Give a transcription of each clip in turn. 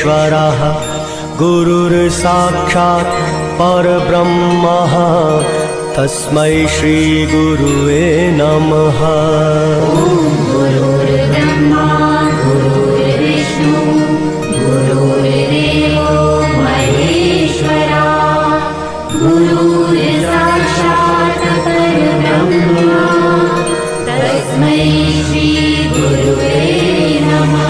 परमेश्वरः गुरुर्साक्षात् परब्रह्मः तस्मै श्रीगुरुवे नमः। गुरुर्ब्रह्मा गुरुर्विष्णु गुरुर्देवो महेश्वरा गुरुर्साक्षात् परब्रह्मा तस्मै श्रीगुरुवे नमः।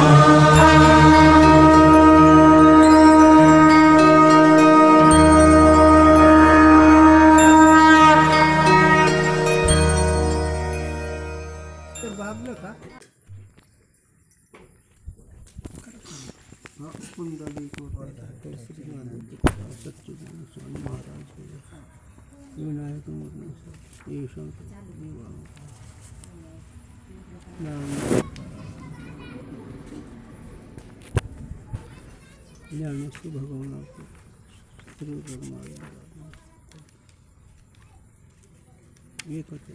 ज्ञानस्य भगवान एक होते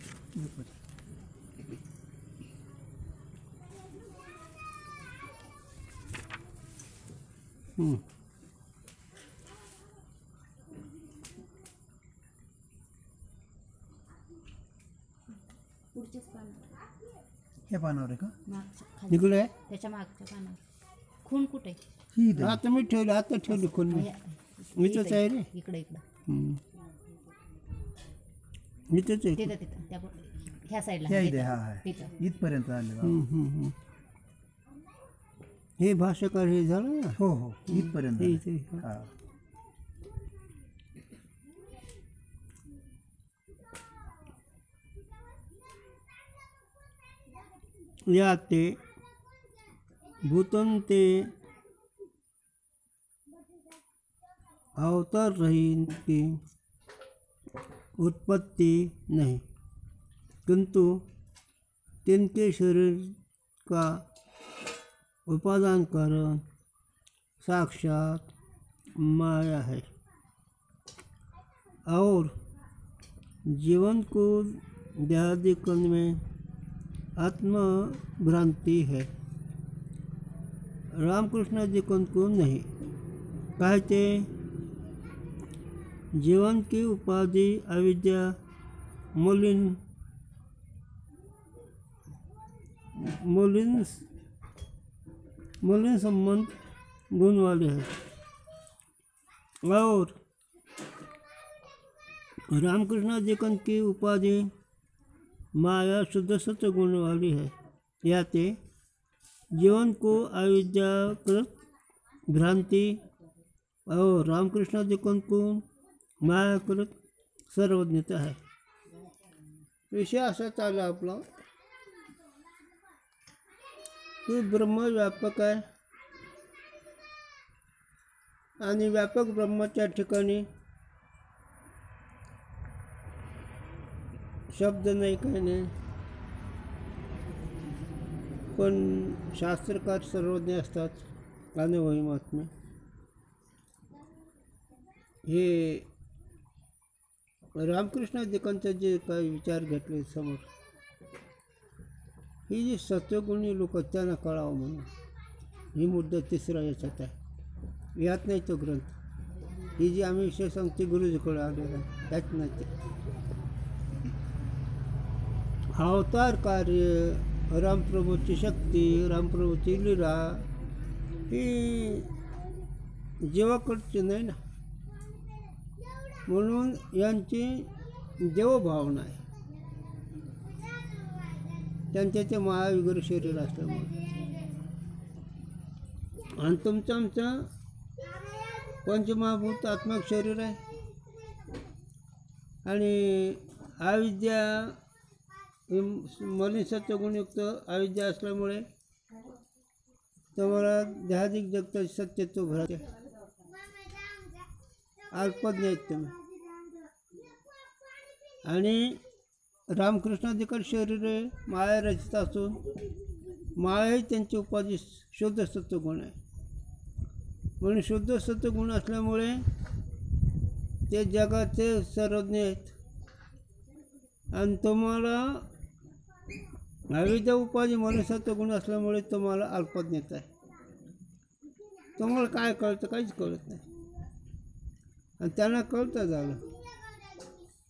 हे पानावर आहे का निघलं आहे त्याच्या मागच्या पानावर खून कुठे ही इथं. आता मी ठेवली आता ठेवली खोल मी तर आहे रे इकडे इकडं मी तर आहे तिथं तिथं त्या ह्या साईडला ह्या इथे हा आहे तिथं इथपर्यंत आले बा. हे भाषाकार हे झालं ना हो हो इथपर्यंत हे आले. इथे हा. या ते भूतंते अवतार रही की उत्पत्ति नहीं, किंतु तिनके शरीर का उपादान कारण साक्षात माया है और जीवन को देहादिकरण में आत्मभ्रांति है। रामकृष्ण जी को नहीं कहते जीवन की उपाधि अविद्या मलिन मलिन मलिन संबंध गुण वाले हैं और रामकृष्ण जी की उपाधि माया शुद्ध सत्य गुण वाली है। याते जीवन को अविद्याकृत भ्रांति और रामकृष्ण जी को मायाकृत सर्वज्ञता है। विषय असा चालला आपला की ब्रह्म व्यापक आहे आणि व्यापक ब्रह्माच्या ठिकाणी शब्द नाही काही नाही, पण शास्त्रकार सर्वज्ञ असतात अनुभवी महात्मे। हे रामकृष्ण दिकांचा जे काही विचार घेतले समोर, ही जी सत्वगुणी लोक त्यांना कळावं म्हणून ही मुद्दा तिसरा याच्यात आहे। यात नाही तो ग्रंथ, ही जी आम्ही विषय सांगते गुरुजीकडे आलेला त्यात नाही ते अवतार कार्य रामप्रभूची शक्ती रामप्रभूची लीला ही जीवाकडची नाही ना, म्हणून यांची देवभावना आहे। त्यांच्या ते महाविगर शरीर असल्यामुळे आणि तुमचं आमचं पंचमहाभूतात्मक शरीर आहे आणि अविद्या मलिन सत्वगुणयुक्त अविद्या असल्यामुळे तुम्हाला देहादिक जगताचे सत्यत्व भरायचे अल्पज्ञ आहेत तुम्ही। आणि रामकृष्णाधिकार शरीर माया रचित असून माया त्यांची उपाधी शुद्ध सत्वगुण आहे, म्हणून शुद्ध सत्वगुण असल्यामुळे ते जगाचे सर्वज्ञ आहेत आणि तुम्हाला अविद्या उपाधी मनुष्यत्व गुण असल्यामुळे तुम्हाला अल्पज्ञता आहे। तुम्हाला काय कळतं? काहीच कळत नाही. आणि त्यांना कळतं झालं.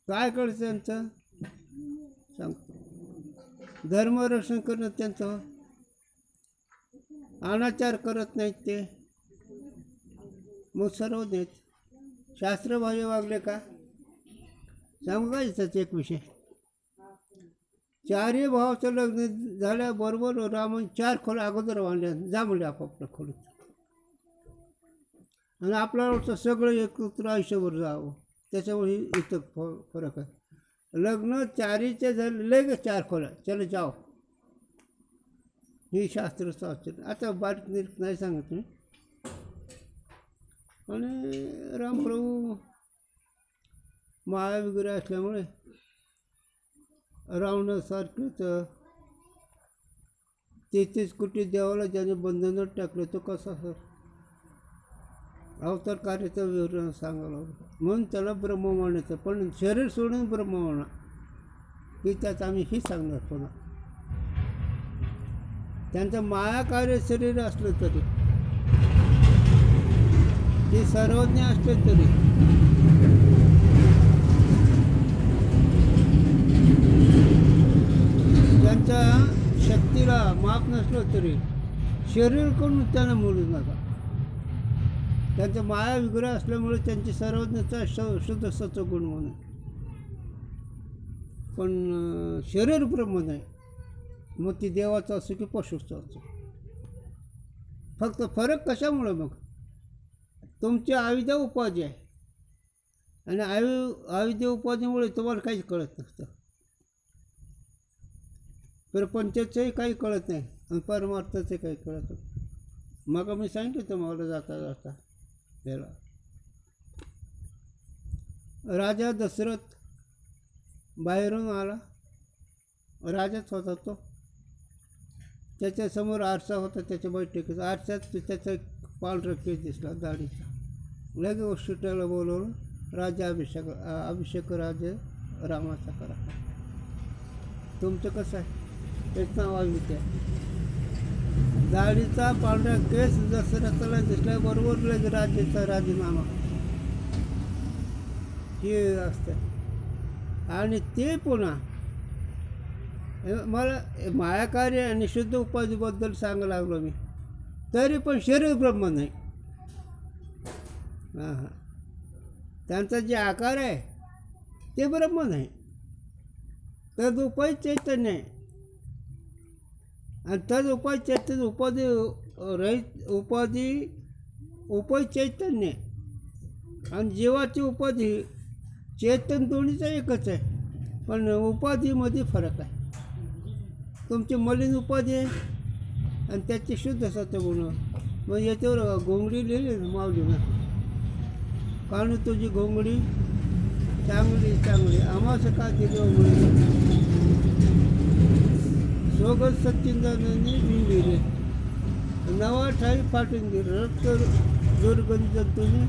काय कळतं त्यांचं सांगतो. धर्मरक्षण करणं त्यांचं. अनाचार करत नाहीत ते. मग सर्व देत शास्त्रबाह्य वागले का? सांगू का याचाच एक विषय. चारही भावाचं लग्न झाल्याबरोबर रामन 4 खोल्या अगोदर बांधल्या. जा म्हणजे आपापल्या खोलीत. आणि आपल्याला वाटतं सगळं एकत्र आयुष्यभर जावं. त्याच्यामुळे इथं फरक आहे. लग्न 4चे झाले लगेच 4 खोल्या. चला जाओ. ही शास्त्राचं आचरण. आता बारीक निरीक नाही सांगत मी. आणि रामप्रभू माया वगैरे असल्यामुळे रावणासारखंच 33 कोटी देवाला ज्याने बंधनं टाकलं तो कसा सर अवतार कार्याचं विवरण सांगायला होतं. म्हणून त्याला ब्रह्म म्हणायचं. पण शरीर सोडून ब्रह्म म्हणा की त्यात आम्ही ही सांगणार पुन्हा. त्यांचं माया कार्य शरीर असलं तरी, ते सर्वज्ञ असले तरी, त्यांच्या शक्तीला माप नसलं तरी शरीर करून त्यांना मोडू नका. त्यांचं माया विग्रह असल्यामुळे त्यांची सर्वज्ञता शुद्ध सत्वगुण म्हणून. पण शरीर ब्रह्म नाही. मग ती देवाचं असो की पशुचं असो. फक्त फरक कशामुळे? मग तुमची आविद्या उपाधी आहे. आणि आविद्या उपाधीमुळे तुम्हाला काहीच कळत नसतं. प्रपंचाचंही काही कळत नाही आणि परमार्थाचं काही कळत नाही. मग मी सांगितलं तुम्हाला जाता जाता त्याला. राजा दशरथ बाहेरून आला. राजाच होता तो. त्याच्यासमोर आरसा होता. त्याच्या बैठकीत आरशात त्याचा पांढरा केस दिसला दाढीचा. लगेच वशिष्ठाला बोलवलं. राजा अभिषेक राजा रामाचा करा. तुमचं कसं आहे? तेच नाव आहे. दाढीचा पांढरा केस दशरथाला दिसल्याबरोबर लगेच राज्याचा राजीनामा हे असतं. आणि ते पुन्हा मला मायाकार्य आणि शुद्ध उपाधीबद्दल सांगायला लागलो मी. तरी पण शरीर ब्रह्म नाही. हां त्यांचा जे आकार आहे ते ब्रह्म नाही. तर उपाय चैतन्य आहे. आणि तद उपाय चैतन्य उपाधी रहित उपाय चैतन्य. आणि जीवाची उपाधी चैतन्य दोन्हीचा एकच आहे. पण उपाधीमध्ये फरक आहे. तुमची मलिन उपाधी आहे आणि त्याची शुद्ध सत्वगुण. मग याच्यावर घोंगडी लिहिली ना मावली ना. कानू तुझी घोंगडी चांगली चांगली आम्हास का दिली घोंगडी. सोगत सच्चिदानंदी लिहिले नवा ठाई फाटून गेले. रक्त दुर्गंध जंतूने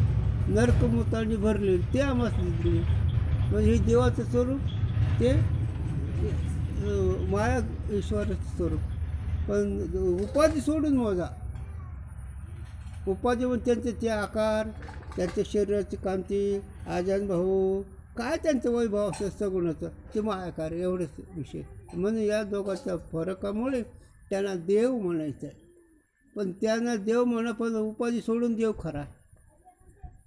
नरकमुताने भरले ते आम्हास दिले. म्हणजे हे देवाचं स्वरूप, ते माया ईश्वराचं स्वरूप. पण उपाधी सोडून मोजा. उपाधी म्हणजे त्यांचे ते आकार, त्यांच्या शरीराची कांती, आजान भाऊ काय त्यांचं वैभव असं सगुणाचं ते मायाकार एवढंच विषय. म्हणून या दोघांच्या फरकामुळे त्यांना देव म्हणायचं आहे. पण त्यांना देव म्हणा पण उपाधी सोडून देव खरा.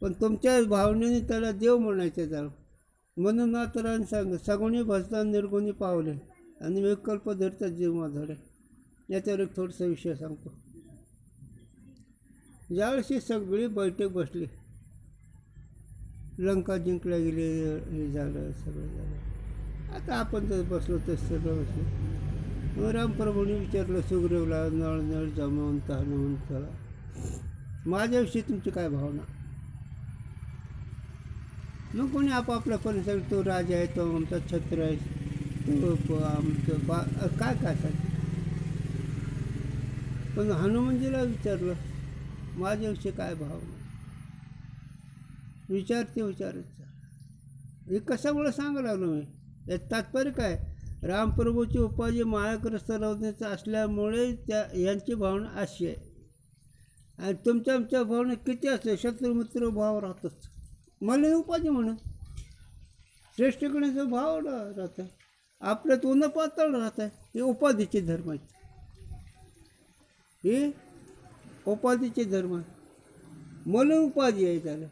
पण तुमच्या भावनेने त्याला देव म्हणायचं झालं. म्हणून मात्र सांग सगुणी भजता निर्गुणी पावले आणि विकल्प धरतात जीव माधवले. याच्यावर एक थोडासा विषय सांगतो. ज्यावेळेस सगळी बैठक बसली, लंका जिंकल्या गेली, हे झालं सगळं झालं. आता आपण जर बसलो तर सगळं बसलो. मग रामप्रभूंनी विचारलं सुग्रीवला, नळ नळ जमवून तहानवून चला माझ्याविषयी तुमची काय भावना. मग कोणी आपापल्यापर्यंत सांगितलं तो राजा आहे, तो आमचा छत्र आहे, तो आमचं काय काय सांग. पण हनुमानजीला विचारलं माझ्याविषयी काय भावना. विचारत हे कशामुळे सांगायला लागलो मी. यात तात्पर्य काय? रामप्रभूची उपाधी मायाग्रस्त रावण्याचं असल्यामुळे यांची भावना अशी आहे. आणि तुमच्या आमच्या भावने किती असते शत्रुमित्र भाव राहतच. मला उपाधी म्हणून श्रेष्ठगणाचा भाव राहतं. आपल्यात उन्हा पातळ राहत आहे. हे उपाधीचे धर्म आहेत. हे उपाधीचे धर्म आहे. मला उपाधी आहे त्याला.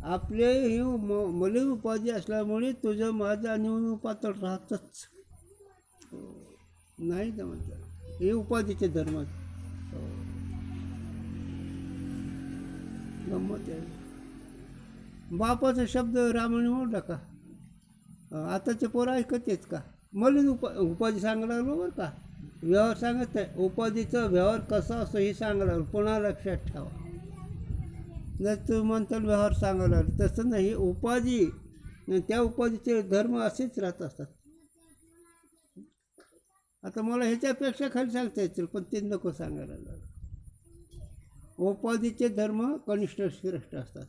आपले हे मला उपाधी असल्यामुळे तुझं माझं आणि ऊन पातळ राहतच नाही जमत. हे उपाधीचे धर्म आहेत. गंमत आहे. बापाचा शब्द रामाने मोडला का? आताचे पोरं ऐकत आहेत का? मला उपाधी सांगायला लागलो बरं का. व्यवहार सांगत नाही. उपाधीचा व्यवहार कसा असतो हे सांगायला लागलो. पुन्हा लक्षात ठेवा. जर तू म्हणता व्यवहार सांगायला लागलो तसं नाही. उपाधी त्या उपाधीचे धर्म असेच राहत असतात. आता मला ह्याच्यापेक्षा खाली सांगता येतील पण ते नको सांगायला लागलं. उपाधीचे धर्म कनिष्ठ श्रेष्ठ असतात.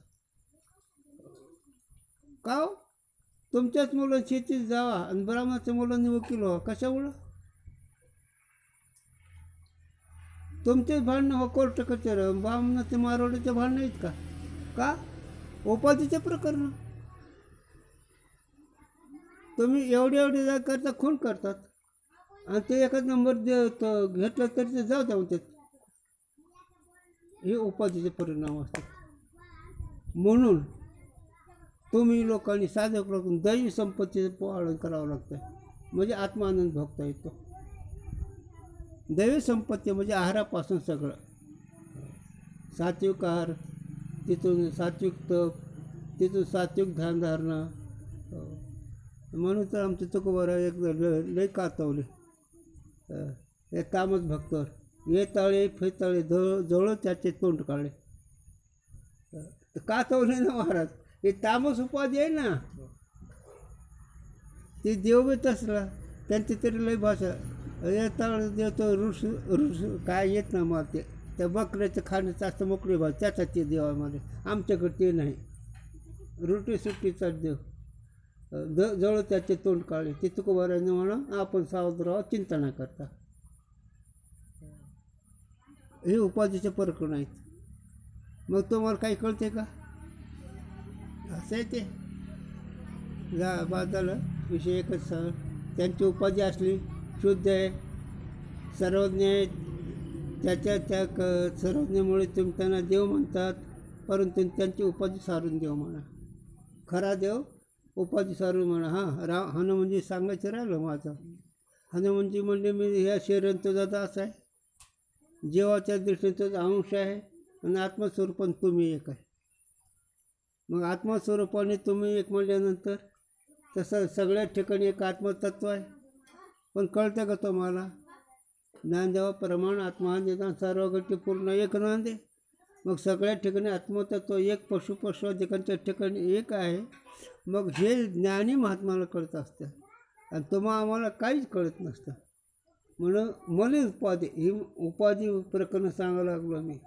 का हो? तुमच्याच मुलं शेतीत जावा आणि ब्राह्मणाच्या मुलांनी वकील व्हा. कशामुळं? तुमचेच भांडणं हो कोर्ट कचेर. ब्राह्मणाचे मारवाडीचे भांडणं आहेत का? का? उपाधीचे प्रकरण. तुम्ही एवढे जा करता खून करतात आणि ते एखाद नंबर घेतला तरी ते जाऊ द्या म्हणतात. हे उपाधीचे परिणाम असतात. म्हणून तुम्ही लोकांनी साधक लोकांनी दैवी संपत्तीचं पालन करावं लागतं. म्हणजे आत्मानंद भोगता येतो. दैवी संपत्ती म्हणजे आहारापासून सगळं. सात्विक आहार, तिथून सात्विक तप, तिथून सात्विक ध्यानधारणा. म्हणून तर आमचं तुकोबाराव एक लय कातवले. हे तामस भक्तवर ये तळे फेतळे जवळ त्याचे तोंड काढले. कातवले ना महाराज. हे तामस उपाधी आहे ना. ते देवबीत असला त्यांची तरी लय भाषा. येताळ देवतो रुस काय येत ना मग ते त्या बकऱ्याचं खाण्याचं असतं मोकळी भाषा. त्याचा ते देवामध्ये. आमच्याकडे ते नाही. रुटी सुट्टीचा देव. जवळ त्याचे तोंड काढले. ते तुकोबाराने म्हणा आपण सावध राहा चिंता न करता. हे उपाधीचे प्रकरण आहेत. मग तुम्हाला काही कळते का? असं आहे ते. बाद झालं. विषय एकच सांग. त्यांची उपाधी असली शुद्ध आहे सर्वज्ञ आहे. त्या सर्वज्ञामुळे तुम्ही त्यांना देव म्हणतात. परंतु त्यांची उपाधी सारून देव म्हणा. खरा देव उपाधी सारून म्हणा. हां हनुमानजी सांगायचं राहिलं माझं. हनुमानजी म्हणजे मी ह्या शरीरात तुझा दास आहे. जीवाच्या दृष्टीने तुझा अंश आहे आणि आत्मस्वरूपाने तुम्ही एक आहे. मग आत्मस्वरूपाने तुम्ही एक म्हटल्यानंतर तसं सगळ्या ठिकाणी एक आत्मतत्व आहे. पण कळतं का तुम्हाला? ज्ञानदेवा प्रमाण आत्मा निदान सर्व गोष्टी पूर्ण एक नांदे. मग सगळ्या ठिकाणी आत्मतत्व एक, पशुपशुआदिकांच्या ठिकाणी एक आहे. मग हे ज्ञानी महात्माला कळत असतं आणि तुम्हाला आम्हाला काहीच कळत नसतं. म्हणून मला उपाधी ही उपाधी प्रकरण सांगायला लागलो मी.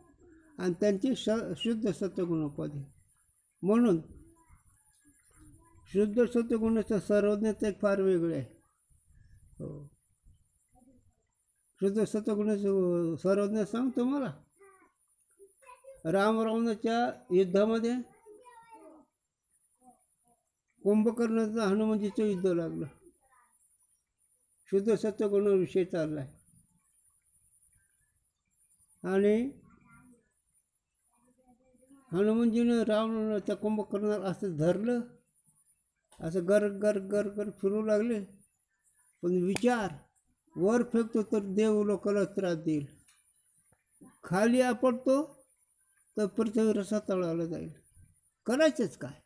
आणि त्यांची शुद्ध सत्वगुण उपाधी. म्हणून शुद्ध सत्वगुणाचं सर्वज्ञता एक फार वेगळे आहे. हो. शुद्ध सत्वगुणाचं सर्वज्ञ सांग तुम्हाला. रावणाच्या युद्धामध्ये कुंभकर्णाचं हनुमानजीचं युद्ध लागलं. शुद्ध सत्वगुणाविषयी चालला आहे. आणि हनुमानजीनं रावण त्या कुंभकर्णाला असं धरलं. असं गर गर गर गर फिरू लागले. पण विचार वर फेकतो तर देव लोकांना त्रास देईल. खाली आपटतो तर पृथ्वी रसातळाला जाईल. करायचंच काय?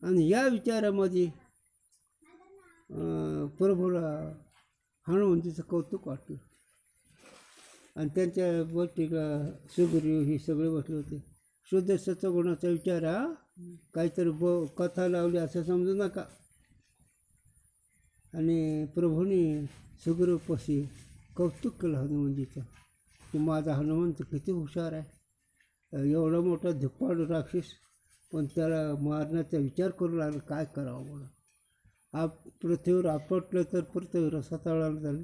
आणि या विचारामध्ये प्रभूला हनुमंतीचं कौतुक वाटलं. आणि त्यांच्या गोष्टीला सुग्रीव ही सगळे बसले होते. शुद्ध सत्वगुणाचा विचार हा काहीतरी कथा लावली असं समजू नका. आणि प्रभूने सुग्रीवपाशी कौतुक केलं हनुमानजीचं की माझा हनुमंत किती हुशार आहे. एवढा मोठा धिप्पाड राक्षस पण त्याला मारण्याचा विचार करू लागला. काय करावं म्हणून. पृथ्वीवर आपटलं तर पृथ्वी रसातळाला झालं.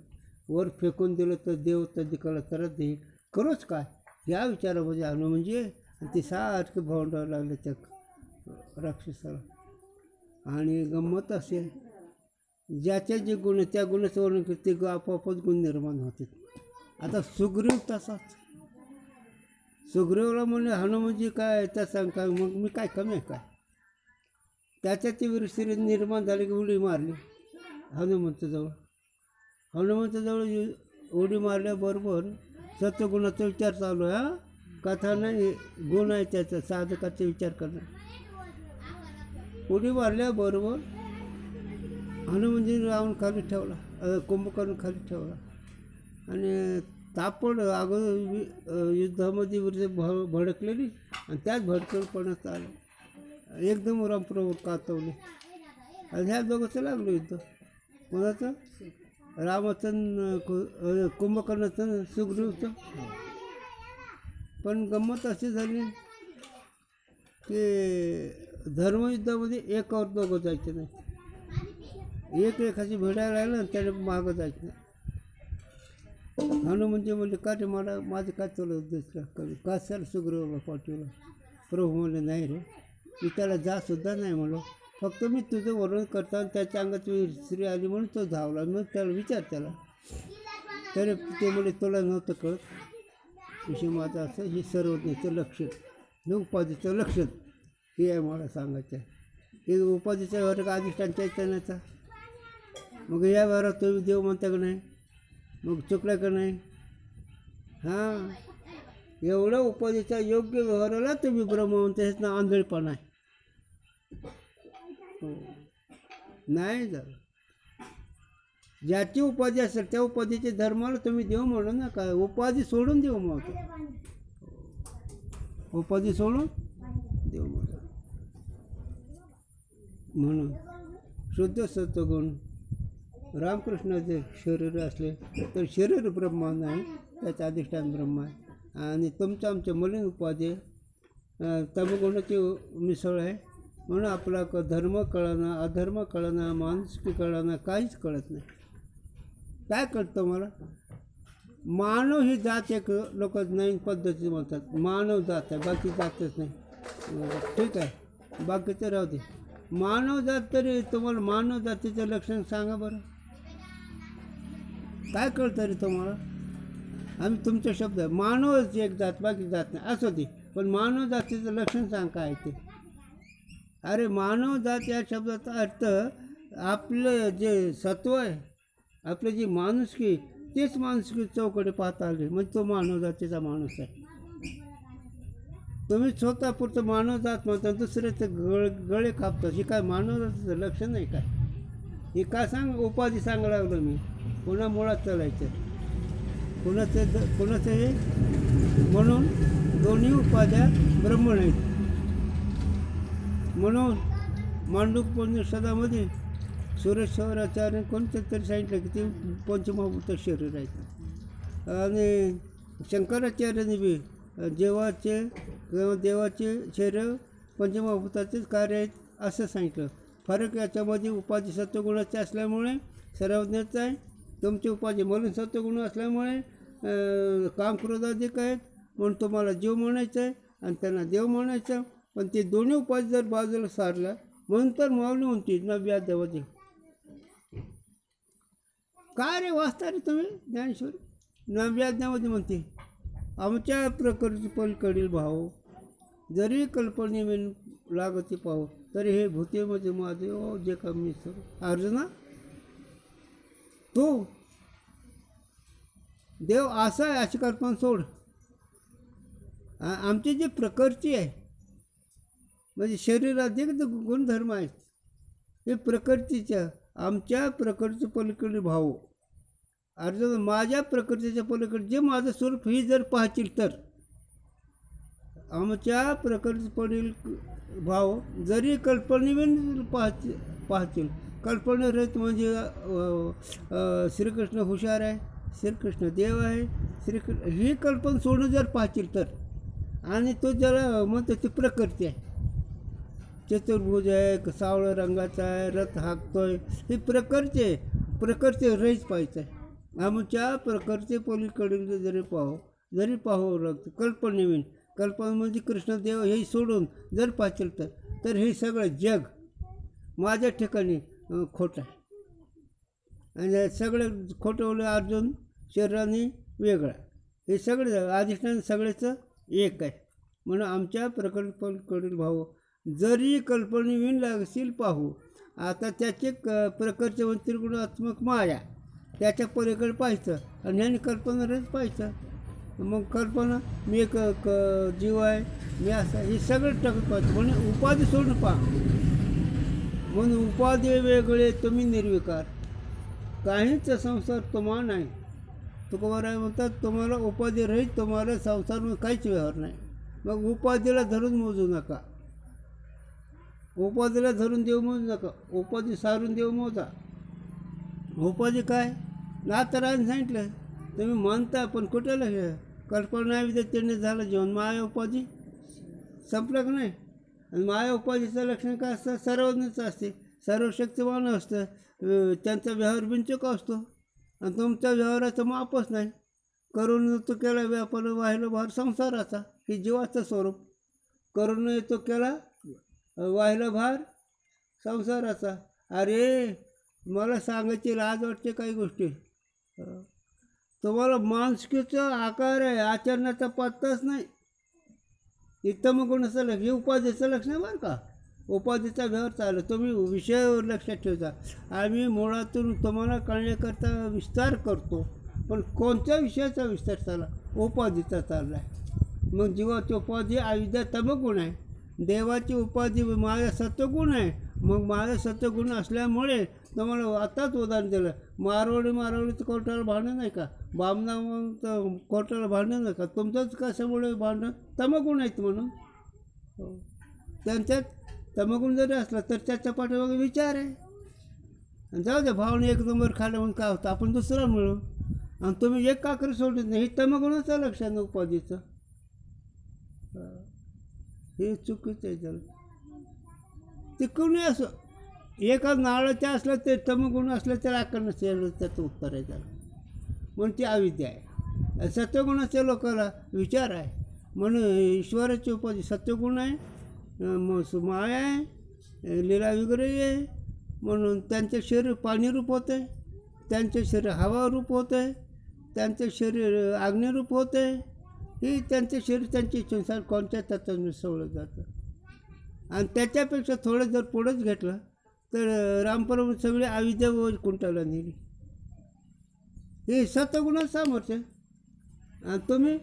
वर फेकून दिलं तर देव त्या दिकाला त्रास देईल. करूच काय या विचारामध्ये आलो म्हणजे ते सारखं भावंडावं लागलं त्या राक्षसाला. आणि गंमत असेल ज्याचे जे गुण आहे त्या गुणाचं वर्णन करते ते आपोआपच गुण निर्माण होते. आता सुग्रीव तसाच. सुग्रीवला म्हणजे हनुमानजी काय तसा काय मग मी काय कमी आहे काय. त्याच्या ती विरश्री निर्माण झाली की उडी मारली हनुमंताजवळ. हनुमंताजवळ उडी मारल्याबरोबर सत्वगुणाचा विचार चालू आहे. हा कथा नाही गुण आहे त्याचा साधकाचा विचार करणं. उडी मारल्याबरोबर हनुमानजीने रावण खाली ठेवला, कुंभकर्ण खाली ठेवला आणि तापड अगोदर युद्धामध्ये भडकलेली आणि त्याच भडकलपणात आलं. एकदम रामप्रभू कातवले आणि ह्या दोघांचं लागलं युद्ध. कोणाचं? रामाचं कुंभकर्णाचं सुग्रीवचं. पण गंमत अशी झाली की धर्मयुद्धामध्ये एकावर दोघं जायचे नाही. एक एखादी भिडायला राहिलं आणि त्याला मागं जायचं नाही. हनुमानजी म्हणले का रे मला माझं काय तुला दिसलं कधी कशाला सुग्रीवाला पाठवलं. प्रभू म्हणले नाही रे मी त्याला जासुद्धा नाही म्हणलो, फक्त मी तुझं वर्णन करताना त्याच्या अंगात स्त्री आली म्हणून तो धावला. मग त्याला विचार त्याला तरी ते म्हणजे तुला नव्हतं कळत विषय माझं असं हे सर्वज्ञाचं लक्षण हे उपाधीचं लक्षण हे आहे मला सांगायचं आहे. हे उपाधीचा वर्ग अधिष्ठान चैतन्याचा. मग या व्यवहारात तुम्ही देव म्हणता का नाही, मग चुकला का नाही. हां एवढं उपाधीचा योग्य व्यवहाराला तुम्ही ब्रह्म म्हणता हेच ना आंधळेपणा आहे. नाही झालं. ज्याची उपाधी असेल त्या उपाधीच्या धर्माला तुम्ही देव म्हणू नका. उपाधी सोडून देव म्हणतो. उपाधी सोडून देव म्हणतो. म्हणून शुद्ध सत्वगुण रामकृष्णाचे शरीर असले तर शरीर ब्रह्मा नाही, त्याचं अधिष्ठान ब्रह्म आहे. आणि तुमचं आमच्या मलिन उपाधी तमगुणाची मिसळ आहे. म्हणून आपला धर्म कळणं अधर्म कळणं माणुसकी कळणं काहीच कळत नाही. काय कळतं मला? मानव ही जात एक लोक नवीन पद्धती म्हणतात मानव जात आहे, बाकी जातच नाही. ठीक आहे बाकीचं राहू दे. मानव जात तरी तुम्हाला मानव जातीचं लक्षण सांगा बरं. काय कळतं रे तुम्हाला? आम्ही तुमचे शब्द आहे मानवच एक जात बाकी जात नाही असं दे, पण मानव जातीचं लक्षण सांग काय ते. अरे मानव जात या शब्दाचा अर्थ आपलं जे सत्व आहे आपलं जी माणुसकी तेच माणुसकी चौकडे पाहता आले म्हणजे तो मानव जातीचा माणूस आहे. तुम्ही स्वतःपुरतं मानव जात म्हणता दुसऱ्याचं गळे कापतात. हे काय मानव जातीचं लक्षण नाही काय. हे काय सांग उपाधी सांगायला लागलो मी. पुन्हा मुळात चालायचं कुणाचं हे म्हणून दोन्ही उपाध्या ब्रह्म नाहीत. म्हणून मांडूपनिषदामध्ये सुरेश्वराचार्य कोणतं तरी सांगितलं की ते पंचमहाभूत शरीर आहेत. आणि शंकराचार्याने बी देवाचे शरीर पंचमहाभूताचेच कार्य आहेत असं सांगितलं. फरक याच्यामध्ये उपाधी सत्वगुणाचे असल्यामुळे सर्वज्ञाचं आहे. तुमची उपाधी मलिन सत्वगुण असल्यामुळे काम क्रोधाधिक आहेत म्हणून तुम्हाला जीव म्हणायचं आहे आणि त्यांना देव म्हणायचं. पण ते दोन्ही उपाधी जर बाजूला सारल्या म्हणून तर माऊली म्हणते नव्या देवाची. काय रे वाचता रे तुम्ही ज्ञानेश्वरी? नव्या ज्ञामध्ये म्हणते आमच्या प्रकृती पलीकडील भाव जरी कल्पने लागती पाहू तरी हे भूतेमध्ये माझे ओ जे कमी सर अर्जुना तो देव असा आहे अशी कल्पना सोड. आमची जी प्रकृती आहे म्हणजे शरीरात जे गुणधर्म आहेत हे प्रकृतीच्या आमच्या प्रकृतीच्या पलीकडे भाव अर्जुन माझ्या प्रकृतीच्या पलीकडे जे माझं स्वरूप ही जर पाहतील तर आमच्या प्रकृती पडील भाव जरी कल्पनेने पाहतील कल्पनारहित म्हणजे श्रीकृष्ण हुशार आहे, श्रीकृष्ण देव आहे, श्रीकृष्ण ही कल्पना सोडून जर पाहतील तर. आणि तो ज्याला म्हणतो ती प्रकृती आहे, चतुर्भुज आहे, सावळ्या रंगाचा आहे, रथ हाकतोय, ही प्रकृती आहे. प्रकृती रहीच पाहायचं आहे. आमच्या प्रकृती पलीकडील जरी पाहू जरी पाहावं लागतं. कल्पनेविन कल्पना म्हणजे कृष्णदेव हे सोडून जर पाहिलं तर हे सगळं जग माझ्या ठिकाणी खोटं आहे. आणि सगळं खोटं बोललं अर्जुन शरीराने वेगळा. हे सगळं अधिष्ठान सगळ्याचं एक आहे. म्हणून आमच्या प्रकल्पाकडील भाऊ जरी कल्पनेविन लागशील पाहू. आता त्याचे प्रकारचे म्हणजे त्रिगुणात्मक माया त्याच्या पलीकडे पाहायचं आणि ह्याने कल्पनाच पाहायचं. मग कल्पना मी एक जीव आहे, मी असं, हे सगळं टाकत पाहतो. म्हणून उपाधी सोडून पहा. म्हणून उपाधी वेगळे तुम्ही निर्विकार, काहीच संसार तुम्हाला नाही. तुकोबाराय म्हणतात तुम्हाला उपाधी रहित तुम्हाला संसारामध्ये काहीच व्यवहार नाही. मग उपाधीला धरून मोजू नका, उपाधीला धरून देव मोजू नका, उपाधी सारून देव मोजा. उपाधी काय नातराने सांगितलं तुम्ही म्हणता पण कुठं हे कल्पना विद्यार्थ्याने झालं जीवन. माया उपाधी संपलं का नाही. आणि माया उपाधीचं लक्षण काय असतं, सर्वज्ञच असते, सर्वशक्तिमान असतं, त्यांचा व्यवहार बिनचूक असतो. आणि तुमच्या व्यवहाराचं मापच नाही. करून तो केला व्यापार वाहिलं भार संसाराचा, हे जीवाचं स्वरूप. करून तो केला वाहिला भार संसाराचा. अरे मला सांगायची लाज वाटते काही गोष्टी. तुम्हाला मानसिकीचा आकार आहे, आचरणाचा पत्ताच नाही. इतम गुणाचं लक्ष, हे उपाधीचं लक्ष नाही बरं का. उपाधीचा व्यवहार चालू तुम्ही विषयावर लक्षात ठेवता. आम्ही मुळातून तुम्हाला कळण्याकरता विस्तार करतो, पण कोणत्या विषयाचा विस्तार चालला, उपाधीचा चालला आहे. मग जीवाची उपाधी अविद्या तमगुण आहे, देवाची उपाधी माया सत्वगुण आहे. मग माया सत्वगुण असल्यामुळे तुम्हाला आताच उदाहरण दिलं, मारवडीचं कोर्टाला भांडण नाही का, बामना कोर्टाला भांडण नाही का, तुमचंच कशामुळे भांडण, तमगुण आहेत म्हणून. त्यांच्यात तमगुण जरी असला तर त्याच्या पाठीमागे विचार आहे. जाऊ द्या भावने एक नंबर खाल्लं म्हणून काय होतं, आपण दुसरा मिळू. आणि तुम्ही एक काकरी सोडत नाही, हे तमगुणाचं लक्षण उपाधीचं. हे चुकीचं आहे. त्याला ते कोणी असो, एका नाळाच्या असलं ते तमगुण असलं त्याला आकार नसेल, त्याचं उत्तर आहे त्याला. म्हणून ती अविद्या आहे. सत्वगुणाच्या लोकांना विचार आहे. म्हणून ईश्वराची उपाधी सत्वगुण आहे, माया आहे, लीला विग्रही आहे. म्हणून त्यांचे शरीर पाणीरूप होतं आहे, त्यांचे शरीर हवारूप होतं आहे, त्यांचे शरीर अग्निरूप होतं आहे. ही त्यांचे शरीर त्यांची इच्छेनुसार कोणत्या तत्वात मिसळलं जातं. आणि त्याच्यापेक्षा थोडं जर पुढंच घेतलं तर रामपरम सगळी अविद्या कुंटाला नेली. हे सत्वगुणाचं सामर्थ्य. आणि तुम्ही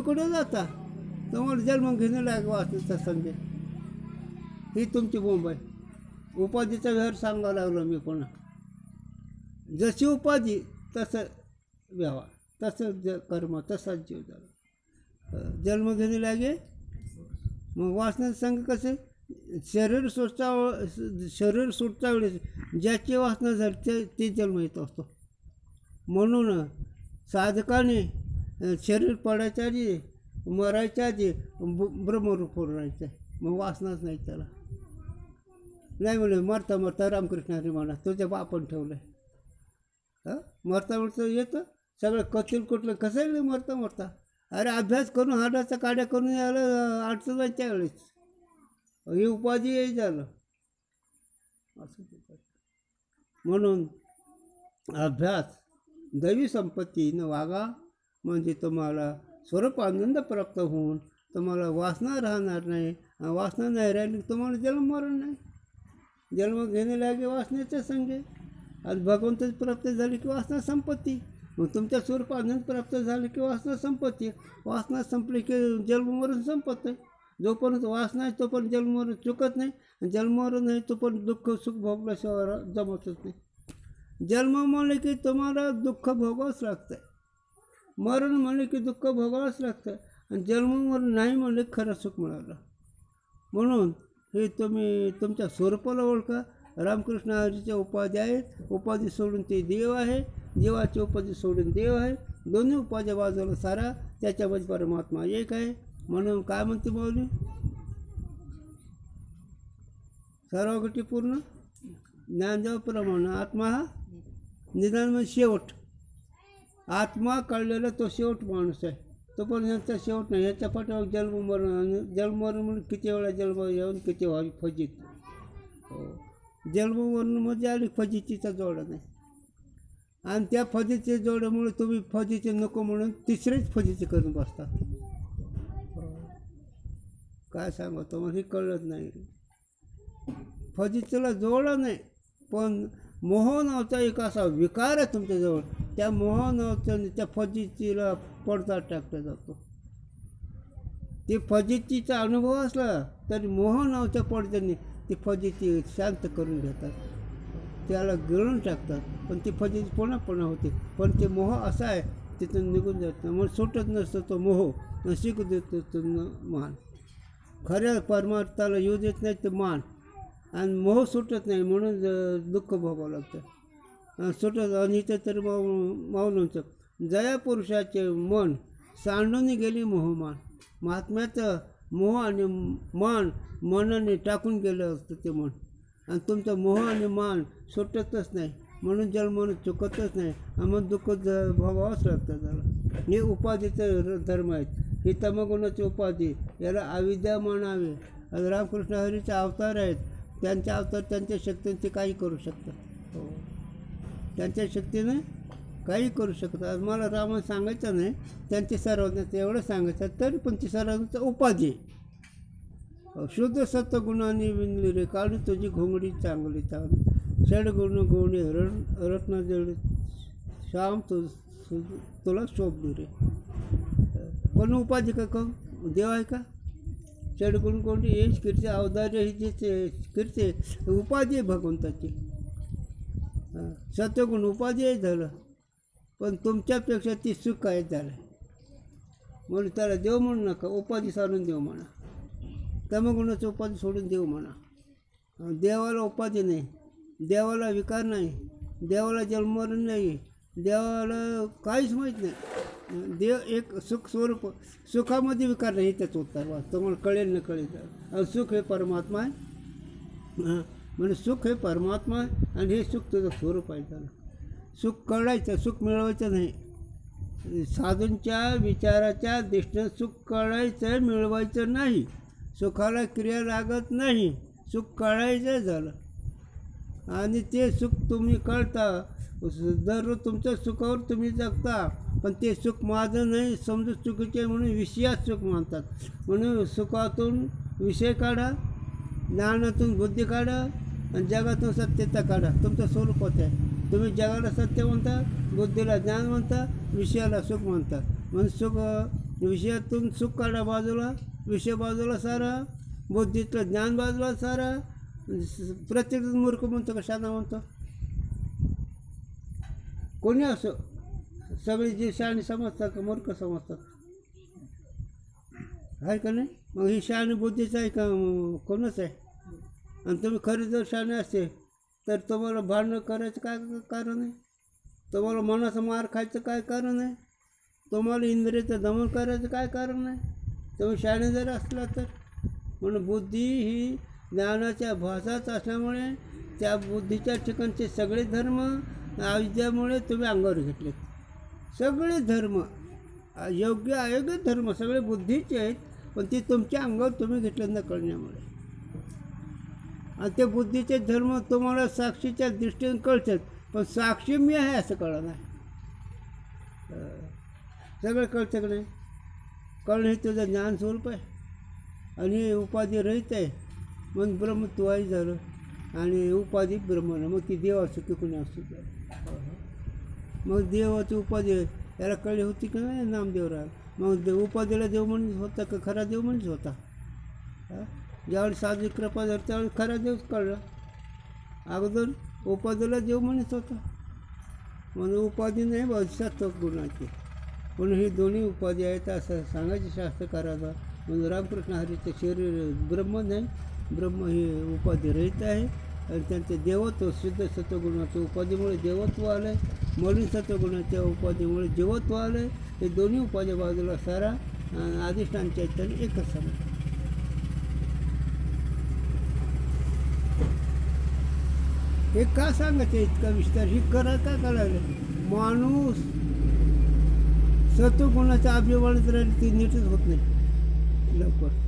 कुठं जाता, तुम्हाला जन्म घेणं लाग वाचण्याचा संजय. ही तुमची बोंब आहे. उपाधीचा व्यवहार सांगावं लागलो मी पुन्हा. जशी उपाधी तसं व्यवहार, तसं कर्म, तसाच जीव झाला. जन्म घेणे लागे. मग वासना संघ कसे शरीर सुटता वेळेस ज्याची वासना झाली ते जन्म येत असतो. म्हणून साधकाने शरीर पडायच्या आधी, मरायच्या आधी ब्रह्मरूप होऊन राहायचं आहे. मग वासनाच नाही त्याला. नाही म्हणे मरता मरता रामकृष्ण हरी म्हणा तुझ्या बापान ठेवलं आहे. मरता मरता येतं सगळं कतील कुठलं कसं आहे मरता. अरे अभ्यास करून हाडाचा काड्या करून यायला अडचण आहे त्यावेळेस. ही उपाधी हे झालं असं. म्हणून अभ्यास दैवी संपत्तीनं वागा, म्हणजे तुम्हाला स्वरूप आनंद प्राप्त होऊन तुम्हाला वासना राहणार नाही. वासना नाही राहिली तुम्हाला जन्म मरण नाही. जन्म घेणे लागे वासनेच्या संगे. आणि भगवंताची प्राप्त झाली की वासना संपत्ती. मग तुमच्या स्वरूप आनंद प्राप्त झाले की वासना संपत्ती. वासना संपली की जन्ममरण संपत नाही. जोपर्यंत वासना आहे तोपर्यंत जन्ममरण चुकत नाही. जन्ममरण नाही तोपर्यंत दुःख सुख भोगल्याशिवाय जमतच नाही. जन्म म्हणले की तुम्हाला दुःख भोगावंच लागतं आहे. मरण म्हणले की दुःख भोगावंच लागतं. आणि जन्ममरण नाही म्हणले खरं सुख मिळालं. म्हणून हे तुम्ही तुमच्या स्वरूपाला ओळखा. रामकृष्ण हरीच्या उपाधी आहेत. उपाधी सोडून ते देव आहे, देवाची उपाधी सोडून देव आहे. दोन्ही उपाध्या बाजूला सारा, त्याच्यामध्ये परमात्मा एक आहे. म्हणून काय म्हणते माऊली, सर्व गोष्टी पूर्ण ज्ञानदेव प्रमाण आत्मा हा निदान म्हणजे शेवट. आत्मा कळलेला तो शेवट माणूस आहे, तो पण यांचा शेवट नाही. याच्या पाठीमागे जन्म मरण, आणि जन्म मरण म्हणून किती वेळा जन्म येऊन किती व्हावी फजित. हो, जन्म मरणमध्ये आली फजितीचा जोडा नाही, आणि त्या फजितीच्या जोड्यामुळे तुम्ही फजिती नको म्हणून तिसरीच फजिती करून बसता. काय सांगा तुम्हाला हे कळत नाही. फजितीला जोडा नाही, पण मोह नावाचा एक असा विकार आहे तुमच्याजवळ, त्या मोह नावाचं त्या फजितीला पडदा टाकला जातो. ते फजितीचा अनुभव असला तरी मोह नावाच्या पडद्याने ती फजिती शांत करून घेतात, त्याला गिळून टाकतात. पण ती फजिती पुन्हा पुन्हा होते. पण ते मोह असा आहे तिथून निघून जात नाही, म्हणून सुटत नसतो तो मोह, न शिकू देतो तो मान. खऱ्या परमार्थाला येऊ देत नाही ते मान, आणि मोह सुटत नाही म्हणून दुःख भोगावं लागतं. सुटत आणि इथे तर माऊलींचं जया पुरुषाचे मन सांडून गेली मोहमान. महात्म्याचं मोह आणि मान मनाने टाकून गेलं असतं ते मन, आणि तुमचं मोह आणि मान सुटतच नाही म्हणून जन्म चुकतच नाही, आणि मग दुःख भोगावंच लागतं त्याला. हे उपाधीचे धर्म आहेत, ही तमगुणाची उपाधी, याला अविद्या म्हणावे. आणि रामकृष्ण हरीचे अवतार आहेत, त्यांच्या अवतार त्यांच्या शक्तीने ते काही करू शकतात. हो, त्यांच्या शक्तीने काही करू शकतात. मला रामायण सांगायचं नाही, त्यांची सर्वांचं एवढं सांगायचं, तरी पण ती सर्वांचं उपाधी. शुद्ध सत्वगुणाने विणली रे काढू तुझी घोंगडी चांगली चांगली, षडगुण गोणी रत्न जड श्याम तुला शोभली रे. पण उपाधी का देव आहे का? षडगुण गोंडी यश कीर्ती अवधार्य ही जे कीर्ती उपाधी आहे भगवंताची. सत्वगुण उपाधी आहे झालं, पण तुमच्यापेक्षा ती सुख आहे झालं, म्हणून त्याला देव म्हणू नका, उपाधी सारून देव म्हणा. तमगुणाचं उपाधी सोडून देव म्हणा. देवाला उपाधी नाही, देवाला विकार नाही, देवाला जन्ममरण नाही, देवाला काहीच माहीत नाही. देव एक सुख स्वरूप, सुखामध्ये विकार नाही, त्याचं उत्तर वा तुम्हाला कळेल न कळेल. आणि सुख हे परमात्मा आहे, म्हणजे सुख हे परमात्मा आहे, आणि हे सुख तुझं स्वरूप आहे. त्याला सुख कळायचं, सुख मिळवायचं नाही. साधूंच्या विचाराच्या दृष्टीनं सुख कळायचं, मिळवायचं नाही. सुखाला क्रिया लागत नाही, सुख कळायचं झालं. आणि ते सुख तुम्ही कळता, दररोज तुमच्या सुखावर तुम्ही जगता, पण ते सुख माझं नाही समजून चुकीचे म्हणून विषयात सुख मानतात. म्हणून सुखातून विषय काढा, ज्ञानातून बुद्धी काढा, आणि जगातून सत्यता काढा. तुमचं स्वरूपच आहे. तुम्ही जगाला सत्य म्हणता, बुद्धीला ज्ञान म्हणता, विषयाला सुख म्हणता. म्हणून सुख विषयातून सुख काढा बाजूला, विषय बाजूला सारा, बुद्धीतलं ज्ञान बाजूला सारा. प्रत्येक मूर्ख म्हणतो का शाना म्हणतो? कोणी असो, सगळी जी शहाणी समजतात का मूर्ख समजतात? आहे का नाही? मग ही शहाणी बुद्धीच आहे का कोणच आहे? आणि तुम्ही खरी जर शहाणे असते तर तुम्हाला भांडणं करायचं काय कारण आहे? तुम्हाला मनाचं मार खायचं काय कारण आहे? तुम्हाला इंद्रियाचं दमन करायचं काय कारण आहे? तुम्ही शहाणे जर असला तर. म्हणून बुद्धी ही ज्ञानाच्या भासाच असल्यामुळे त्या बुद्धीच्या ठिकाणचे सगळे धर्म अविद्यामुळे तुम्ही अंगावर घेतले. सगळे धर्म योग्य अयोग्य धर्म सगळे बुद्धीचे आहेत, पण ते तुमच्या अंगावर तुम्ही घेतले न कळण्यामुळे. आणि ते बुद्धीचे धर्म तुम्हाला साक्षीच्या दृष्टीने कळतात, पण साक्षी मी आहे असं कळलं नाही. सगळं कळतं का नाही? कळणं हे तुझं ज्ञान स्वरूप आहे, आणि उपाधी रहित आहे. मग ब्रह्मत्वाही झालं, आणि उपाधी ब्रह्म. मग ती देव असो की कोणी असो. मग देवाची उपाधी याला कळली होती की नाही? नामदेव राहा. मग उपाधीला देव म्हणून होता का खरा देव म्हणून होता? ज्यावेळी साधी कृपा झाली त्यावेळी खरा देवच कळला. अगोदर उपाधीला देव म्हणत होता, म्हणून उपाधी नाही सत्व गुणाची. म्हणून ही दोन्ही उपाधी आहेत असं सांगायचे शास्त्रकाराला. म्हणून रामकृष्ण हरीचे शरीर ब्रह्म नाही, ब्रह्म ही उपाधी रहित आहे. आणि त्यांचे देवत्व शुद्ध सत्वगुणाच्या उपाधीमुळे देवत्व आलं आहे, मलिन सत्वगुणाच्या उपाधीमुळे जीवत्व आलं आहे. हे दोन्ही उपाधी बाजूला सारा अधिष्ठान चैतन्य एकच समजा. हे का सांगायचं इतका विस्तार? ही करा का कळालं? माणूस सत्वगुणाच्या अभिवाळीत राहिली ती नीटच होत नाही लवकर.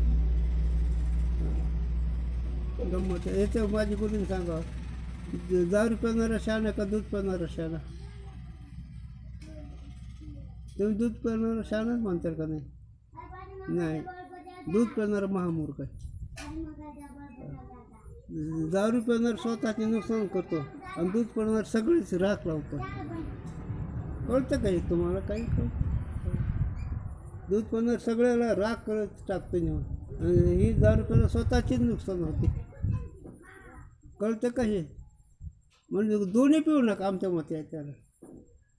गंमत आहे. याचं माझी गुरुने सांगा, दारू पिणारा शहाणा का दूध पिणारा शहाणा? तुम्ही दूध पिणारा शहाणाच म्हणताल का? नाही, दूध पिणारा महामूर्ख आहे. दारू पिणार स्वतःचे नुकसान करतो आणि दूध पिणार सगळेच राख लावतो. कळतं काही तुम्हाला? काही कळतं? दूध पिणार सगळ्याला राख करत टाकतो नेऊन, आणि ही दारू पिणार स्वतःचीच नुकसान होते. कळतं का हे? म्हणजे दोन्ही पिऊ नका आमच्या मते आहे त्याला.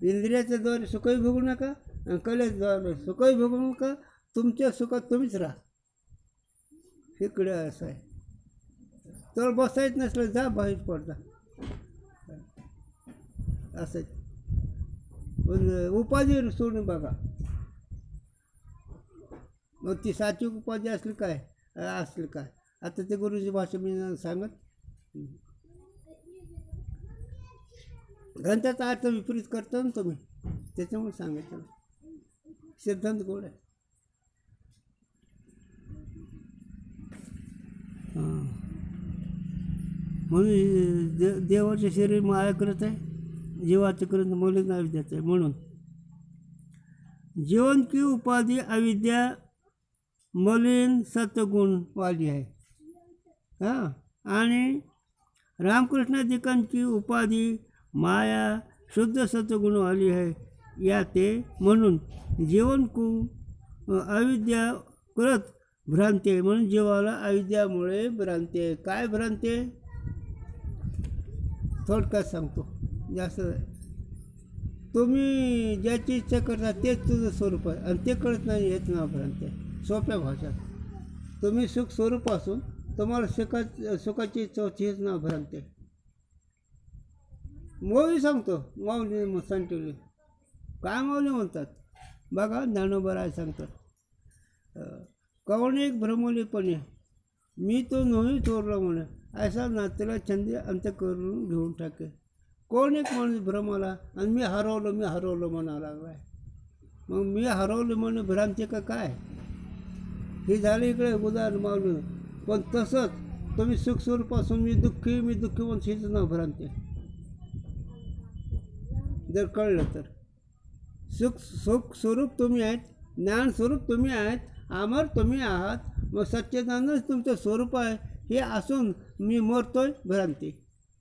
इंद्रियाच्या द्वारे सुखही भोगू नका आणि कलेद्वारे सुखही भोगू नका. तुमच्या सुखात तुम्हीच राहा. इकडे असं आहे. तर बसायच नसलं जा बाहेर पडता असं. पण उपाधी सोडून बघा, मग ती साची उपाधी असली काय असली काय. आता ते गुरुजी भाषा मी सांगत, ग्रंथाचा अर्थ विपरीत करतो ना तुम्ही, त्याच्यामुळे सांगायचं. सिद्धांत गोड आहे. म्हणून देवाचे शरीर माया करत आहे, जीवाचं करत मौलिक अविद्याचं आहे. म्हणून जीवन की उपाधी अविद्या मलिन सत्वगुण वाली आहे. हां, आणि रामकृष्णाधिकांची उपाधी माया शुद्ध सत्वगुण वाली आहे. या ते म्हणून जीवन को अविद्या करत भ्रांती आहे. म्हणून जीवाला अविद्यामुळे भ्रांती आहे. काय भ्रांती आहे? थोडक्यात सांगतो, जास्त. तुम्ही ज्याची इच्छा करता तेच तुझं स्वरूप आहे आणि ते कळत नाही, हेच नाव भ्रांती आहे. सोप्या भाषात तुम्ही सुख स्वरूप असून तुम्हाला सुखाची इच्छा होती, हेच नाव भ्रांती आहे. माऊली सांगतो, माऊली सांगते काय माऊली म्हणतात बघा. ज्ञानोबराय सांगतात, कवण एक भ्रमवलीपणे मी तो नोही चोरला म्हणे, ऐसा नातेला छंदी अंत करून घेऊन टाके. कोण एक माणूस भ्रमाला आणि मी हरवलं म्हणावं लागला आहे. मग मी हरवलं म्हणे भ्रांती का काय? हे झालं इकडे उदाहरण मावलं. पण तसंच तुम्ही सुख स्वरूपासून मी दुःखी म्हणून हेच नाव भ्रांती. जर कळलं तर सुख स्वरूप तुम्ही आहेत, ज्ञान स्वरूप तुम्ही आहेत, अमर तुम्ही आहात. मग सच्चिदानंदच तुमचं स्वरूप आहे हे असून मी मरतोय भ्रांती,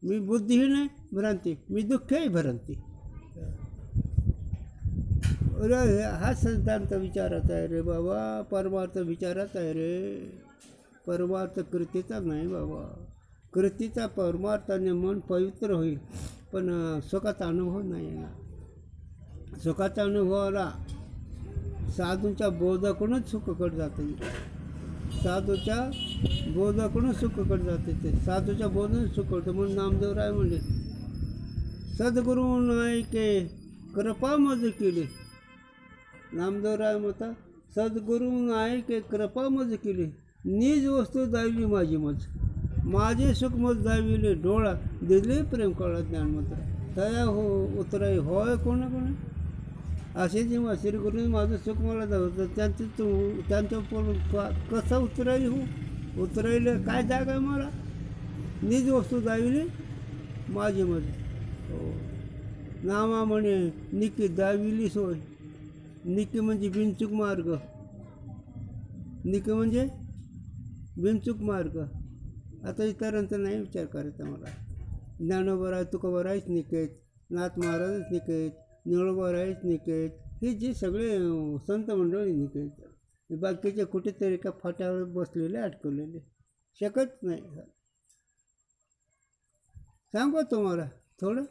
मी बुद्धिहीन आहे भ्रांती, मी दुःखी आहे भ्रांती. अरे हा सिद्धांत विचाराचा आहे रे बाबा, परमार्थ विचाराचा आहे रे. परमार्थ कृतीचा नाही बाबा. कृतीचा परमार्थाने मन पवित्र होईल, पण सुखाचा अनुभव नाही येणार. सुखाचा अनुभवाला साधूच्या बोधाकडूनच सुखकडे जातं. साधूच्या बोधाकडून सुखकडे जाते. ते साधूच्या बोधाने सुख करतं. म्हणून नामदेवराय म्हणले, सद्गुरू नाही के कृपा मज केली. नामदेवराय म्हणतात, सद्गुरू नाही के कृपा मज केली, निज वस्तू दाविली माझी मज, माझे सुख मज दाविले डोळा, दिले प्रेम कळा ज्ञानमंत्र, तया हो उतराई होय कोणा कोणी. असे जेव्हा श्रीगुरूने माझं सुख मला दाखवतं, त्यांच्या कसं उतराई हो, उतरायला काय जागा आहे मला, निज वस्तू दाविली माझी मज. हो, नामा म्हणे निकी दाविली सोय. निकी म्हणजे बिनचूक मार्ग, निकी म्हणजे बिनचूक मार्ग. आता इतरांचा नाही विचार करायचा मला. ज्ञानोबराय तुकोबरायच निकेत, नाथ महाराजच निकेत, निळोबरायच निकेत, हे जे सगळे संत मंडळी निकेत. बाकीचे कुठेतरी का फाट्यावर बसलेले अडकवलेले शकत नाही. सांगू तुम्हाला थोडं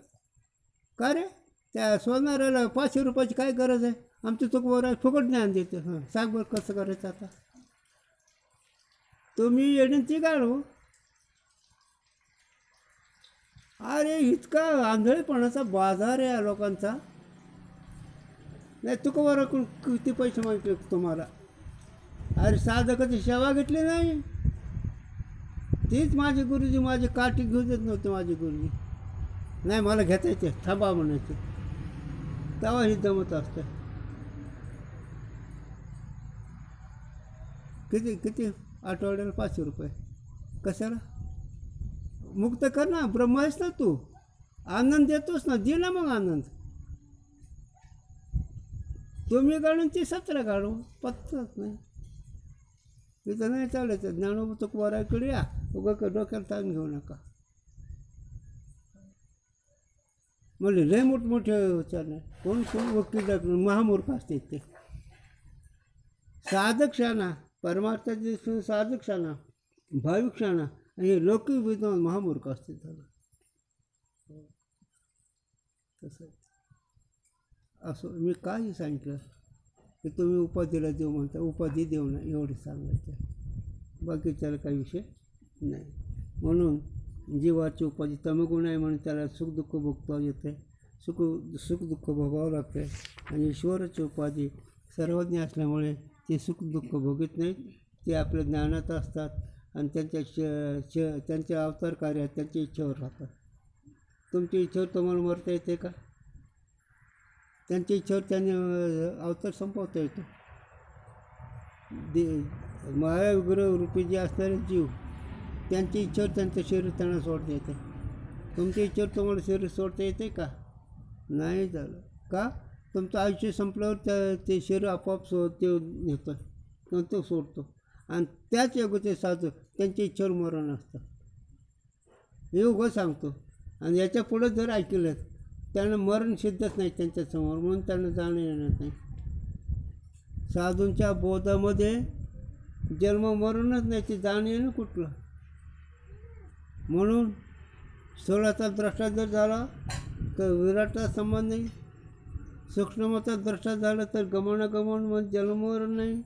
का रे, त्या सोनाराला 500 रुपयाची काय गरज आहे? आमचं तुकोबराय फुकट ज्ञान देते. हां, सांग बरं कसं करायचं आता. तुम्ही येण्याची गाड हो. अरे इतका आंधळेपणाचा बाजार आहे या लोकांचा. नाही तुकोबराकडून किती पैसे मागितले तुम्हाला? अरे साधकाची सेवा घेतली नाही. तीच माझे गुरुजी माझे काठी घेऊ देत नव्हते. माझे गुरुजी नाही मला घेता येते थांबा म्हणायचे, तेव्हा ही जमत असतं. किती किती आठवड्याला 500 रुपये कशाला? मुक्त कर ना, ब्रह्म आहेस ना तू, आनंद देतोस ना, दे ना मग आनंद. तुम्ही काढून ती 17 काढू, पत्ताच नाही. इथं नाही चालायचं. ज्ञानोबा तुकोबाराकडे या, उगा डोक्याला ताण घेऊ नका. म्हणजे लय मोठमोठे विचार नाही. कोण कोण वकील महामूर्ख असते ते. साधक शाना, परमार्थाचे साधक शाना, भाविक शाना, आणि हे लौकिक विद्वान महामूर्ख असते त्याला. तसं असं मी काही सांगितलं की तुम्ही उपाधीला देऊ म्हणता, उपाधी देऊ नये एवढे सांगायचं, बाकी त्याला काही विषय नाही. म्हणून जीवाची उपाधी तमगुण आहे म्हणून त्याला सुखदुःख भोगता येते, सुखदुःख भोगावं लागते. आणि ईश्वराची उपाधी सर्वज्ञ असल्यामुळे ते सुखदुःख भोगत नाहीत, ते आपल्या ज्ञानात असतात आणि त्यांचे अवतार कार्य आहेत, त्यांच्या इच्छेवर राहतात. तुमच्या इच्छेवर तुम्हाला मरता येते का? त्यांच्या इच्छेवर त्यांनी अवतार संपवता येतो. मायाविग्रह रूपी जे असणारे जीव, त्यांच्या इच्छेवर त्यांचं शरीर त्यांना सोडता येते. तुमच्या इच्छेवर तुम्हाला शरीर सोडता येते का? नाही झालं का? तुमचं आयुष्य संपल्यावर ते शरीर आपोआप ते नेतो किंवा तो सोडतो. आणि त्याच योग्य साधू त्यांच्या इच्छेवर मरण असतं, हे उगं सांगतो. आणि याच्या पुढं जर ऐकलं त्यांना मरण सिद्धच नाही त्यांच्यासमोर, म्हणून त्यांना जाणं येणार नाही. साधूंच्या बोधामध्ये जन्म मरणच नाही, ते जाणं येणं कुठलं. म्हणून स्थूलाचा द्रष्टा जर झाला तर विराटचा संबंध नाही, सूक्ष्माचा द्रष्टा झाला तर गमनागमन मग जन्ममरण नाही,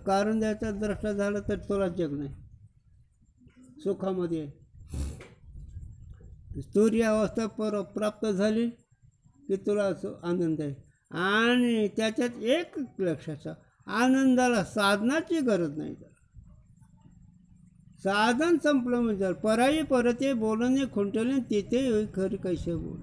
कारण द्यायचा द्रष्टा झाला तर तुला जग नाही. सुखामध्ये स्थूर्य अवस्था प्राप्त झाली की तुला आनंद आहे. आणि त्याच्यात एक लक्षाचा, आनंदाला साधनाची गरज नाही. साधन संपलं म्हणजे पराई परते बोलणे खुंटले तेथे खरी कैसे बोल.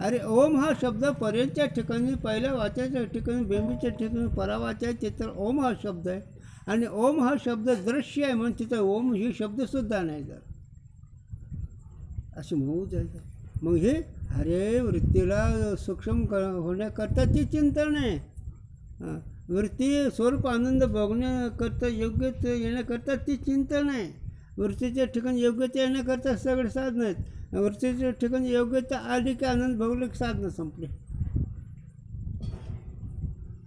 अरे ओम हा शब्द परेच्या ठिकाणी, पहिल्या वाच्याच्या ठिकाणी, बेंबीच्या ठिकाणी परावाच्या आहे, तिथं ओम हा शब्द आहे. आणि ओम हा शब्द दृश्य आहे म्हणून तिथं ओम ही शब्दसुद्धा नाही. जर असे होऊ जायचं मग हे अरे वृत्तीला सूक्ष्म होण्याकरता ती चिंतन आहे. वृत्ती स्वरूप आनंद बघण्याकरता योग्यता येण्याकरता ती चिंतन आहे. वृत्तीच्या ठिकाणी योग्यता येण्याकरता सगळे साधनं आहेत. वृत्तीच्या ठिकाणी योग्यता आली की आनंद भोगले की साधनं संपले.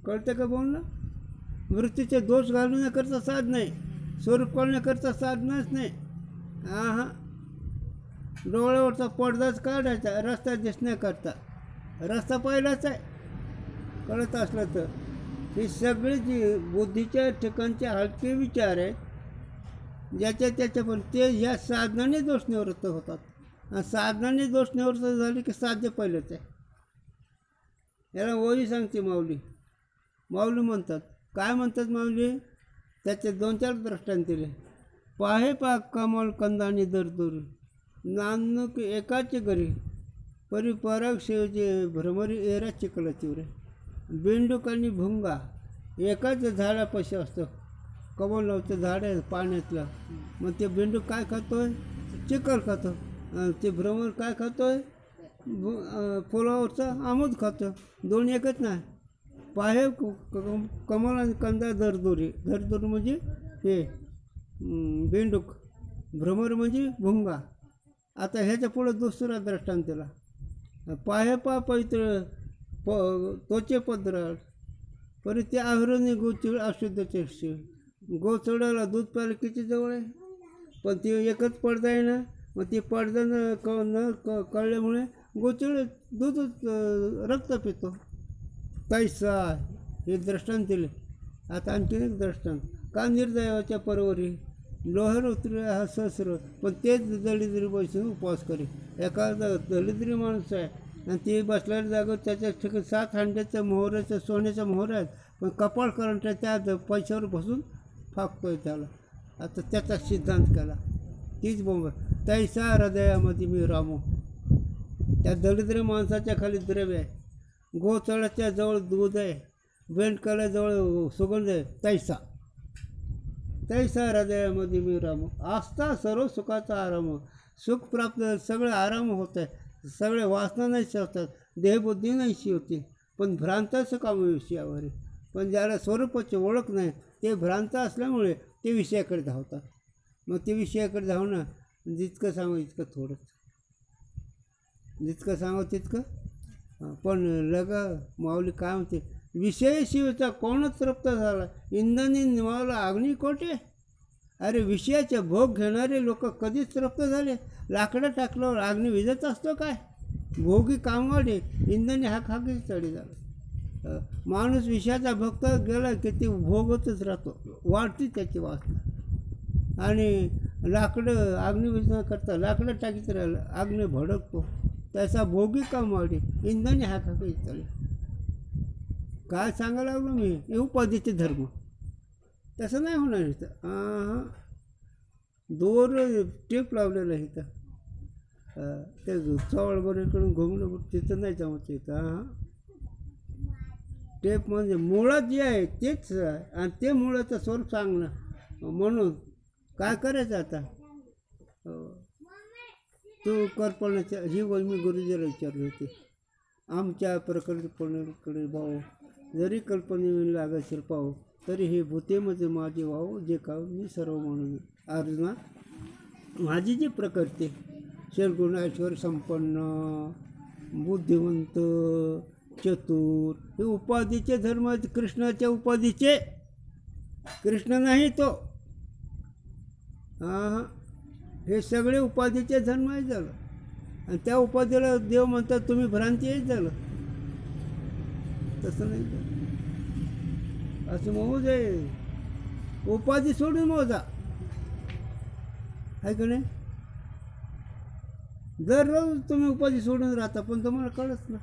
कळतं का बोलणं? वृत्तीचे दोष घालण्याकरता साधन आहे, स्वरूप कळण्याकरता साधनच नाही. हां डोळ्यावरचा पडदाच काढायचा रस्ता दिसण्याकरता. रस्ता पहिलाच आहे कळत असलं तर. ही सगळी जी बुद्धीच्या ठिकाणचे हलके विचार आहेत ज्याच्या त्याच्या, पण ते ह्या साधनाने दोष निवृत्त होतात. आणि साधनाने दोष निवृत्त झाले की साध्य पहिलंच आहे. याला ओळी सांगते माऊली. माऊली म्हणतात, काय म्हणतात माऊली? त्याचे 2-4 दृष्टांत दिले. पाहे पा कमल कंदानी दरदोरी, नानक एकाचे घरी, परी पराग शिवजे भ्रमरी एरा चिखला चिवरे. बेंडूक आणि भुंगा एकाच झाडापाशी असतं. कमल लावचं झाड आहे पाण्यातलं, मग ते बेंडूक काय खातोय? चिखल खातो. ते भ्रमर काय खातोय? फुलावरचा आमूद खातो. दोन्ही एकच नाही. पाहे कमल आणि कंदा दरदोरी. दरदोरी म्हणजे हे बेंडूक, भ्रमर म्हणजे भुंगा. आता ह्याच्या पुढं दुसरा दृष्टांत दिला. पाहे पा पवित्र त्वचे पदराळ, परत ते आवरणे गोचिळ अशुद्धचे शिव. गोचडाला दूध प्यायला किती जवळ आहे, पण ते एकच पडदा आहे ना. मग ते पडदा न कळल्यामुळे गोचिळ दूध रक्त पितो. तैसा हे दृष्टांत दिले. आता आणखीन एक दृष्टांत. का निर्दयाच्या परवरी लोहर उतरे हा सहस्र, पण तेच दलिद्री बसून उपवास करे. एखादा दलिद्री माणूस आहे आणि ते बसलेल्या जागेवर त्याच्या ठिकाणी 7 हांड्याचं मोहराचं सोन्याच्या मोहर आहेत, पण कपाळ करंट त्या पैशावर बसून फाकतोय त्याला. आता त्याचा सिद्धांत केला. तीच बोंब. तैसा हृदयामध्ये मी रामू. त्या दलिद्री माणसाच्या खाली द्रव्य आहे, गोचळाच्या जवळ दूध आहे, बेंडकाला जवळ सुगंध आहे. तैसा तैसा हृदयामध्ये मी राम आस्था सर्व सुखाचा आराम सुख प्राप्त सगळं आराम होत आहे सगळे वासना नाहीशी होतात देहबुद्धी नाहीशी होती पण भ्रांताचं काम विषयावर आहे पण ज्याला स्वरूपाची ओळख नाही ते भ्रांत असल्यामुळे ते विषयाकडे धावतात मग ते विषयाकडे धावणं जितकं सांगू इतकं थोडंच जितकं सांगू तितकं पण माऊली काय म्हणते विषयशिवचा कोणच तृप्त झाला इंधनी निमावला अग्नी कोठे अरे विषयाचे भोग घेणारे लोक कधीच तृप्त झाले लाकडं टाकल्यावर अग्नी विजत असतो काय भोगी कामवाडे इंधनी हा खाकी चढी झाला माणूस विषयाचा भक्त गेला की ते भोगतच राहतो वाढते त्याची वासना आणि लाकडं अग्निविज न करता लाकडं टाकीत राहिलं अग्नी भडकतो त्याचा भोगी कामवाडे इंधनी हा खाकी चढी काय सांगायला लागलो मी हे उपाधीचे धर्म तसं नाही होणार इथं दोर टेप लावलेलं आहे इथं ते चवळबर इकडून घुमलं तिथं नाही जमत इथं टेप म्हणजे मुळात जे आहे तेच आहे आणि ते मुळाचं स्वरूप सांगणं म्हणून काय करायचं आता तू कल्पनाच्या ही गोष्ट मी गुरुजीला विचारली होती आमच्या प्रकल्पनेकडे भाऊ जरी कल्पने लागायचे पाहू तरी हे भूतेमध्ये माझे वाहू जे का मी सर्व म्हणून अर्जुना माझी जी प्रकृती षडगुण ऐश्वर संपन्न बुद्धिवंत चतुर हे उपाधीचे धर्म कृष्णाच्या उपाधीचे कृष्ण नाही तो हे सगळे उपाधीचे धर्म आहे झालं आणि त्या उपाधीला देव म्हणतात तुम्ही भ्रांती आहे झालं तसं नाही झालं असं मोहू दे उपाधी सोडून मोजा आहे का नाही दररोज तुम्ही उपाधी सोडून राहता पण तुम्हाला कळत ना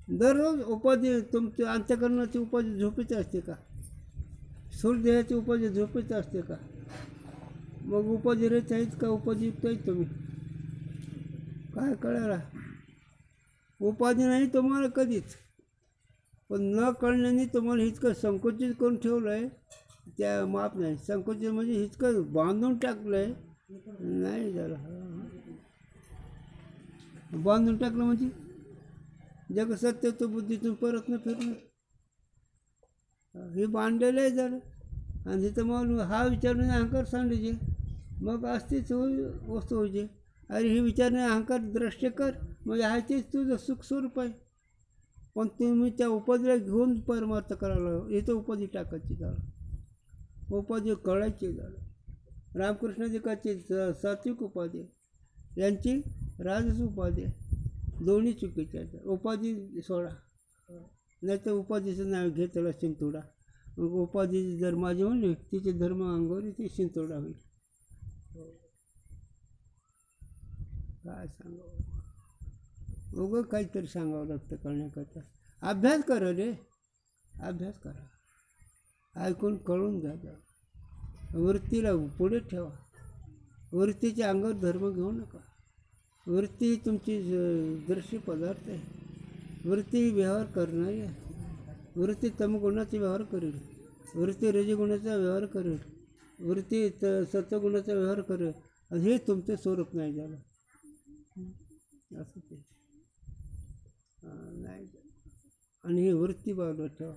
दररोज उपाधी तुमच्या अंत्यकरणाची उपाधी झोपेची असते का सूर्यदेहाची उपाधी झोपेची असते का मग उपाधी रहित आहेत का उपाधीयुक्त आहेत तुम्ही काय कळायला उपाधी नाही तुम्हाला कधीच पण न कळण्याने तुम्हाला इतकं संकोचित करून ठेवलं आहे त्या माप नाही संकोचित म्हणजे इतकं बांधून टाकलं आहे नाही झालं बांधून टाकलं म्हणजे जग सत्य तो बुद्धीतून परत न फिरणं हे बांधलेलं आहे झालं आणि तिथं मग हा विचारणे अहंकार सांगायचे मग असतेच वस्तू व्हायचे अरे हे विचारणे अहंकार द्रष्टे कर म्हणजे आहे तेच तुझं सुख स्वरूप आहे पण तुम्ही त्या उपाधीला घेऊन परमार्थ करायला इथं उपाधी टाकायची झालं उपाधी कळायची झालं रामकृष्णाधिकाची सात्विक उपाधी यांची राजस उपाधी दोन्ही चुकीच्या आहेत उपाधी सोडा नाही तर उपाधीचं नाव घेतलं शिंतोडा मग उपाधी जर माझी म्हणली तिचे धर्म अंगावर ते शिंतोडा होईल काय सांगावं उगं काहीतरी सांगावं लागतं करण्याकरता अभ्यास करा रे अभ्यास करा ऐकून कळून घ्या वृत्तीला पुढे ठेवा वृत्तीच्या अंगावर धर्म घेऊ नका वृत्ती तुमची दृश्य पदार्थ आहे वृत्ती व्यवहार करणारी आहे वृत्ती तमगुणाचा व्यवहार करेल वृत्ती रजगुणाचा व्यवहार करेल वृत्ती सत्वगुणाचा व्यवहार करेल आणि हे तुमचं स्वरूप नाही झालं असं ते नाही आणि हे वृत्ती बाजूला ठेवा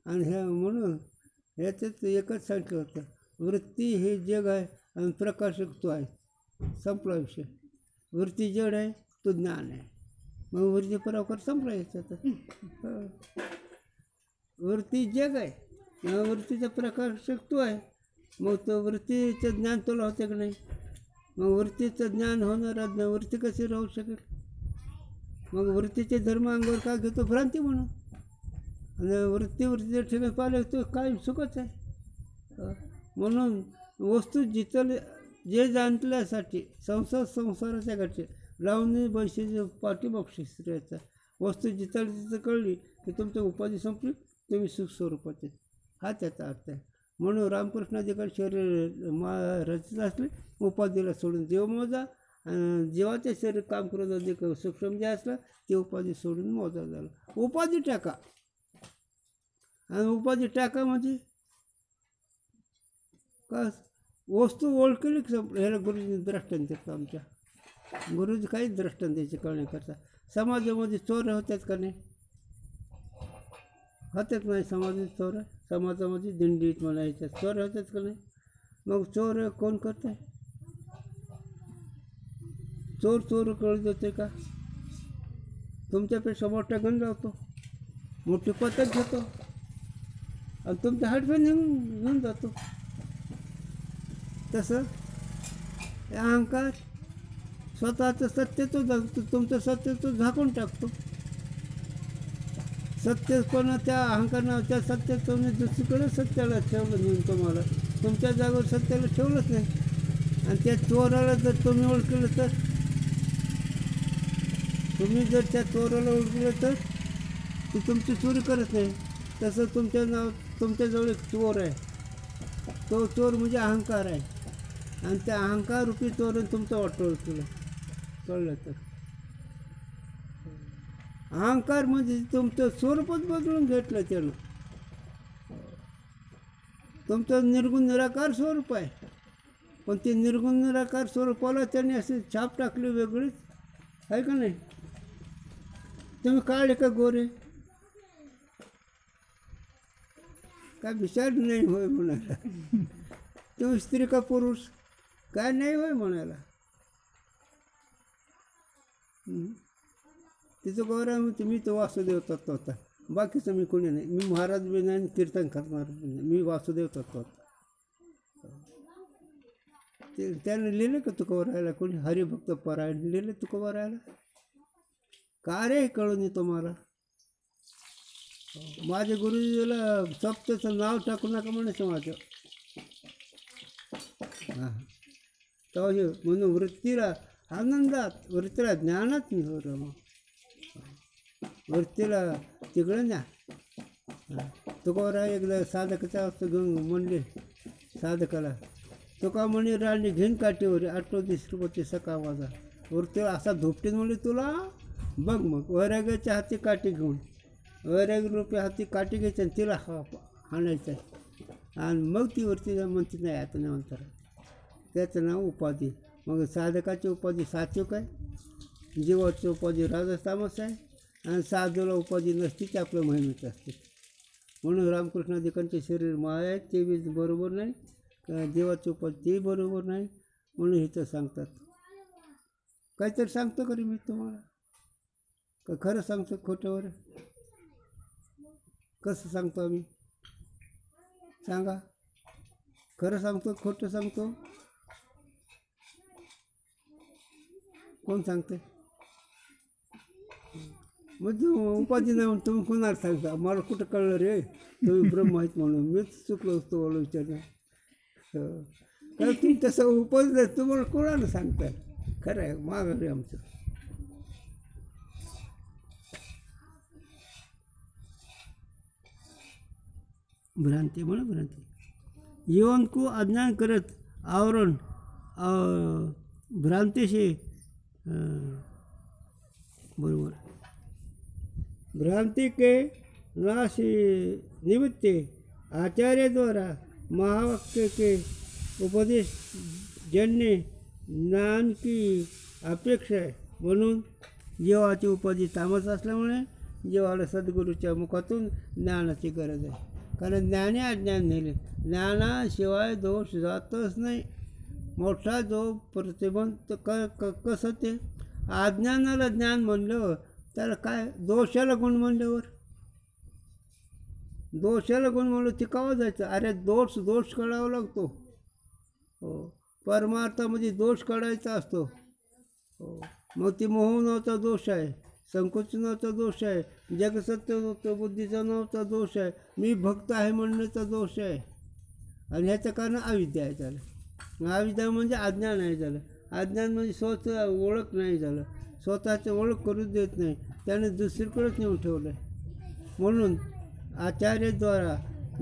आणि ह्या म्हणून ह्याच्यात एकच सांगितलं होतं वृत्ती हे जग आहे आणि प्रकाशक तो आहे संपला विषय वृत्ती जड आहे तो ज्ञान आहे मग वृत्ती परावकर संपला याच्यात वृत्ती जग आहे वृत्तीचा प्रकाशक तो आहे मग तो वृत्तीचं ज्ञान तुला होते की नाही मग वृत्तीचं ज्ञान होणारा वृत्ती कशी राहू शकेल मग वृत्तीचे धर्म अंगावर काय घेतो भ्रांती म्हणून आणि वृत्तीच्या ठिकाणी पाहिलं तो काय सुखच आहे म्हणून वस्तू जिथं जे जाणल्यासाठी संसाराच्या घरचे लावणी बैशीचे पाठीमागशी स्त्रियाचा वस्तू जिथं तिथं कळली की तुमच्या उपाधी संपली तुम्ही सुख स्वरूपाचे हा त्याचा अर्थ आहे म्हणून रामकृष्णाधिकार शरीर रचित असले उपाधीला सोडून देव मोजा जेव्हाचे शरीर काम करत अधिक सूक्ष्म जे असलं ते उपाधी सोडून मोजा झालं उपाधी टाका आणि उपाधी टाका म्हणजे का वस्तू ओळखली की संपलं. ह्याला गुरुजींनी दृष्टांत देतो आमच्या. गुरुजी काहीच दृष्टांत द्यायचे करण्याकरता. समाजामध्ये चोर होतात का नाही? होतात नाही समाजात चोर. समाजामध्ये दिंडीत म्हणायच्या चोर होतात का नाही? मग चोर कोण करते? चोर चोर कळत होते का? तुमच्यापेक्षा मोठा गण लावतो, मोठी पद्धत घेतो आणि तुमच्या हाडफे घेऊन जातो. तसं हे अहंकार स्वतःचं सत्य तो झाकतो, तुमचं सत्य तो झाकून टाकतो. सत्य पण त्या अहंकार नावाच्या सत्य तुम्ही दुसरीकडे सत्याला ठेवलं नेऊन. तुम्हाला तुमच्या जागेवर सत्याला ठेवलंच नाही. आणि त्या चोराला जर तुम्ही ओळखलं तर, तुम्ही जर त्या चोराला ओळखलं तर ती तुमची चोरी करत नाही. तसं तुमच्याजवळ एक चोर आहे. तो चोर म्हणजे अहंकार आहे. आणि त्या अहंकार रूपी चोरून तुमचं वाटोळ केलं. कळलं तर अहंकार म्हणजे तुमचं स्वरूपच बदलून घेतलं त्यानं. तुमचं निर्गुण निराकार स्वरूप आहे, पण ते निर्गुण निराकार स्वरूपाला त्यांनी असे छाप टाकली वेगळीच आहे का नाही? तुम्ही काढले का गोरे? काय विचार नाही होय म्हणायला. तुम्ही स्त्री का पुरुष? काय नाही होय म्हणायला. तिचं गौरव म्हणते मी तो वासुदेव तत्व होता, बाकीचं मी कोणी नाही. मी महाराज बी नाही, कीर्तन करणार बी नाही. मी वासुदेव तत्व होता. ते त्याने लिहिलं का तुकोबारायला? कोणी हरिभक्त परायण लिहिलं तुकोबारायला? का रे कळून येतो मला? माझ्या गुरुजीला सप्तेचं नाव टाकू नका म्हणायचं माझं. हां तो म्हणून वृत्तीला आनंदात, वृत्तीला ज्ञानात नाही हो रमा. वृत्तीला तिकडं ज्ञान. तुकोबाराय एकदा साधकाचा असं घेऊन म्हणले साधकाला, तुका म्हणे राणी घेऊन काठीवर 38 रुपयाची सकाळ माझा. वृत्तीला असा धोपटीत म्हणले तुला बघ. मग वैराग्याच्या हाती काठी घेऊन, वैराग्य रुपये हाती काठी घ्यायची आणि तिला हाणायचं आहे. आणि मग ती वरती म्हणते नाही आता नाही म्हणतात. त्याचं नाव उपाधी. मग साधकाची उपाधी सात्विक आहे, जीवाची उपाधी राजस तामस आहे, आणि साधूला उपाधी नसते ते आपल्या महिमेचं असते. म्हणून रामकृष्णाधिकांचे शरीर माया आहे ते बी बरोबर नाही, देवाची उपाधी ते बरोबर नाही. म्हणून इथं सांगतात. काहीतरी सांगतो का रे मी तुम्हाला? का खरं सांगतो खोटंवर? कसं सांगतो आम्ही? सांगा. खरं सांगतो खोटं सांगतो? कोण सांगते? मग उपाधी नाही म्हणून तुम्ही कोणाला सांगता? मला कुठं कळलं रे तुम्ही ब्रह्म आहेत म्हणून? मीच चुकलो असतो मला विचारणं. कारण तुम्ही तसं उपाधी तुम्हाला कोणाला सांगता? खरं आहे मागं रे आमचं. भ्रांती म्हणा भ्रांती. जीवन को अज्ञान करत आवरण भ्रांतीशी बरोबर. भ्रांति के नाश निमित्ते आचार्य द्वारा महावाक्य के उपदेश जन्य ज्ञान की अपेक्षा आहे. म्हणून जीवाची उपाधी तामस असल्यामुळे जीवाला सद्गुरूच्या मुखातून ज्ञानाची गरज आहे. कारण ज्ञाने अज्ञान नेले. ज्ञानाशिवाय दोष जातच नाही. मोठा जो प्रतिबंध कसं ते अज्ञानाला ज्ञान म्हणलं त्याला काय? दोषाला गुण म्हणल्यावर दोषाला गुण म्हणलं ते केव्हा जायचं? अरे दोष काढावा लागतो. हो परमार्थामध्ये दोष काढायचा असतो. हो मग ती मोह नावाचा दोष आहे, संकोचनाचा दोष आहे, जगसत्य बुद्धीचा नावाचा दोष आहे, मी भक्त आहे म्हणण्याचा दोष आहे. आणि ह्याचं कारण अविद्या आहे झालं. अविद्या म्हणजे अज्ञान आहे झालं. अज्ञान म्हणजे स्वतः ओळख नाही झालं. स्वतःची ओळख करू देत नाही, त्याने दुसरीकडेच नेऊन ठेवलं आहे. म्हणून आचार्याद्वारा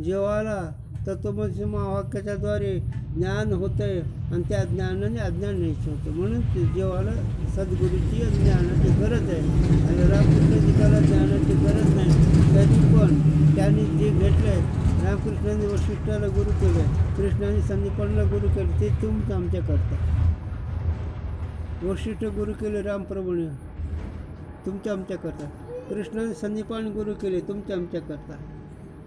जीवाला तत्वमसी महावाक्याच्याद्वारे ज्ञान होतं आहे आणि त्या ज्ञानाने अज्ञान नाहीच होतं. म्हणून ते जीवाला सद्गुरूची ज्ञानाची गरज आहे. आणि रामकृष्णाधिकाला ज्ञानाची गरज नाही. तरी पण त्यांनी जे घेतलं आहे, रामकृष्णाने वशिष्ठाला गुरु केलं आहे, कृष्ण कृष्णाने संदीपानला गुरु केले ते तुमचं आमच्याकरता. वशिष्ठ गुरु केले रामप्रभूने तुमच्या आमच्याकरता. कृष्णाने संदीपान गुरु केले तुमच्या आमच्याकरता.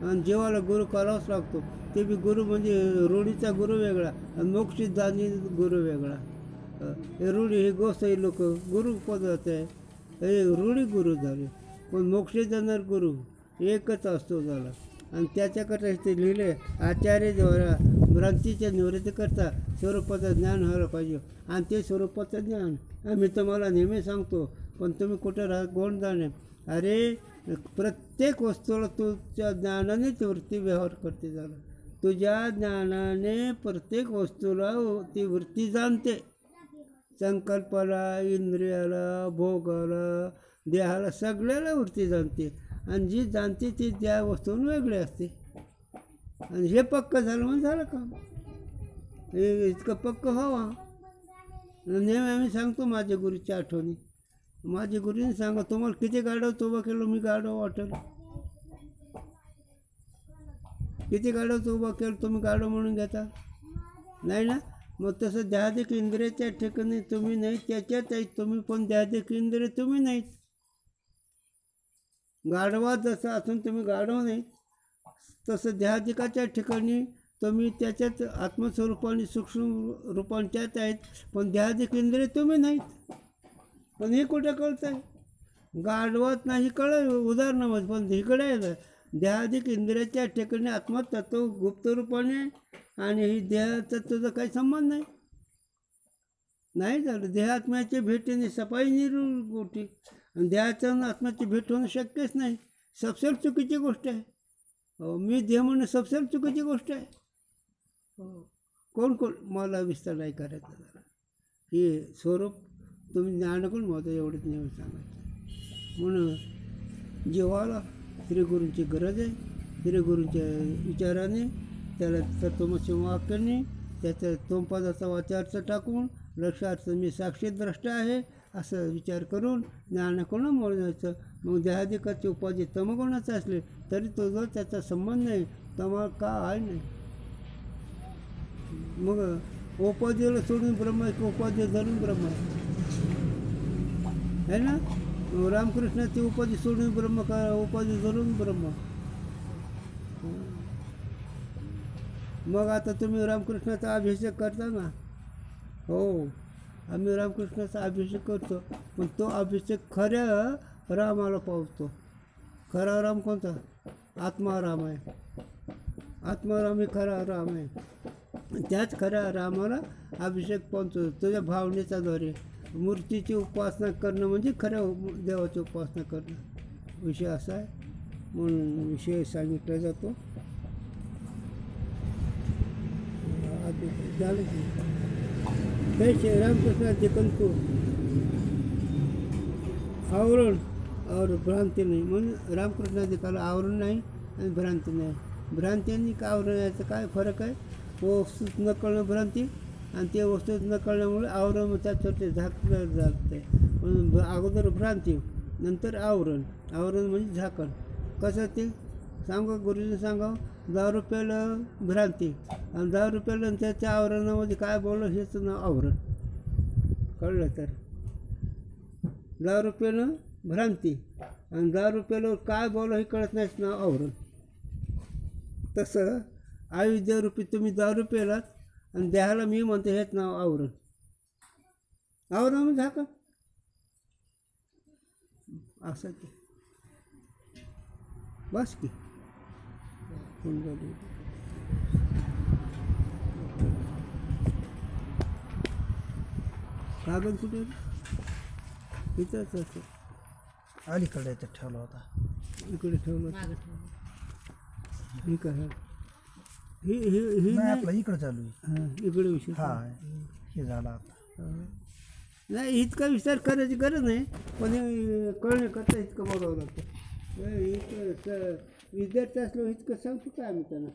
आणि जीवाला गुरु करावाच लागतो. ते बी गुरु म्हणजे रूढीचा गुरु वेगळा आणि मोक्षदानी गुरु वेगळा. हे रूढी हे गोसाई लोक गुरु पदार्थ आहे, हे रूढी गुरु झाले. पण मोक्ष देणार गुरु एकच असतो झाला. आणि त्याच्याकरता ते लिहिले आचार्यद्वारा भ्रांतीच्या निवृत्तीकरता स्वरूपाचं ज्ञान व्हायला पाहिजे. आणि ते स्वरूपाचं ज्ञान आम्ही तुम्हाला नेहमी सांगतो, पण तुम्ही कुठं कोण जाणे. अरे प्रत्येक वस्तूला तुझ्या ज्ञानाने ती वृत्ती व्यवहार करते झाला. तुझ्या ज्ञानाने प्रत्येक वस्तूला ती वृत्ती जाणते. संकल्पाला, इंद्रियाला, भोगाला, देहाला सगळ्याला वृत्ती जाणते. आणि जी जाणते ती त्या वस्तून वेगळी असते. आणि हे पक्क झालं म्हणून झालं काम. हे इतकं पक्क व्हावा. नेहमी आम्ही सांगतो माझ्या गुरुच्या आठवणी. माझ्या गुरुने सांगा तुम्हाला किती गाडव उभं केलं मी गाडव वाटेल. किती गाडव उभं केलं तुम्ही गाडव म्हणून घेता नाही ना. मग तसं ध्यादिक इंद्रियाच्या ठिकाणी तुम्ही नाही त्याच्यात आहेत तुम्ही, पण ध्यादिक इंद्रिय तुम्ही नाहीत. गाढवात जसं असून तुम्ही गाढव नाही तसं ध्यादिकाच्या ठिकाणी तुम्ही त्याच्यात आत्मस्वरूपाने सूक्ष्म रूपांच्यात आहेत, पण ध्यादिक इंद्रिय तुम्ही नाहीत. पण हे कुठं कळतं आहे. गाढवात नाही कळलं उदाहरणामध्ये, पण इकडे आहे ध्यादिक इंद्रियाच्या ठिकाणी आत्मतत्व गुप्त रूपाने आणि ही देहतत्वाचा काही संबंध नाही झालं. देहात्म्याच्या भेटीने सफाई गोष्टी आणि देहाचं आत्म्याची भेट होणं शक्यच नाही. सबसेल चुकीची गोष्ट आहे. मी देह म्हणणं सबसेल चुकीची गोष्ट आहे. कोण मला विस्तार नाही करायचा जरा. हे स्वरूप तुम्ही ज्ञानकोण महत्व एवढंच नेहमी सांगायचं. म्हणून जीवाला श्रीगुरूंची गरज आहे. श्रीगुरूंच्या विचाराने त्याला तत्वमसी वाक्याने त्याचं तोंपदाचा वाचार्थ टाकून लक्षार्थ मी साक्षीद्रष्टा आहे असं विचार करून ज्ञानाकोणं मोडायचं. मग देहादिकाची उपाधी तमगुणाचं असले तरी तो जो त्याचा संबंध नाही तमा का आहे नाही. मग उपाधीला सोडून ब्रह्म आहे की उपाधी धरून ब्रह्म आहे ना. रामकृष्णाची उपाधी सोडून ब्रह्म का उपाधी धरून ब्रह्म. मग आता तुम्ही रामकृष्णाचा अभिषेक करता ना. हो आम्ही रामकृष्णाचा अभिषेक करतो, पण तो अभिषेक खऱ्या रामाला पावतो. खरा राम कोणता? आत्माराम आहे. आत्माराम हे खरा राम आहे. त्याच खऱ्या रामाला अभिषेक पावतो तुझ्या भावनेचा द्वारे. मूर्तीची उपासना करणं म्हणजे खऱ्या देवाची उपासना करणं विषय असा आहे. म्हणून विषय सांगितला जातो. झालं की रामकृष्णाचे कंकू आवरण और भ्रांती नाही. म्हणून रामकृष्णाचे काला आवरण नाही आणि भ्रांती नाही. भ्रांतींनी का आवरण याचं काय फरक आहे. वस्तूत न कळणं भ्रांती आणि ते वस्तूत न कळण्यामुळे आवरण त्याच्यावर झाकलं जाते. म्हणून अगोदर भ्रांती नंतर आवरण. आवरण म्हणजे झाकण. कसं ते सांगा गुरुजीने सांगा. 10 रुपयाला भ्रांती आणि 10 रुपयाला त्याच्या आवरणामध्ये काय बोललं हेच नाव आवरण. कळलं तर 10 रुपयानं भ्रांती आणि 10 रुपयाला काय बोललं हे कळत नाहीच नाव आवरण. तसं आयुष्यरूपी तुम्ही 10 रुपयाला आणि देहाला मी म्हणतो हेच नाव आवरण. आवरण म्हणजे झाकण असं की बस की. कागद कुठे इथंच असं अलीकडे इथं ठेवला होता. इकडे ठेवलं. मागं ठेवलं. ही काय ही नाही आपला इकडं चालू आहे. हां इकडे विषय. हा हे झाला आता. नाही इतका विचार करायची गरज नाही, पण हे कळण्याकरता इतकं बघावं लागतं. इतकं विद्यार्थी असलो इतकं सांगतो काय आम्ही त्यांना.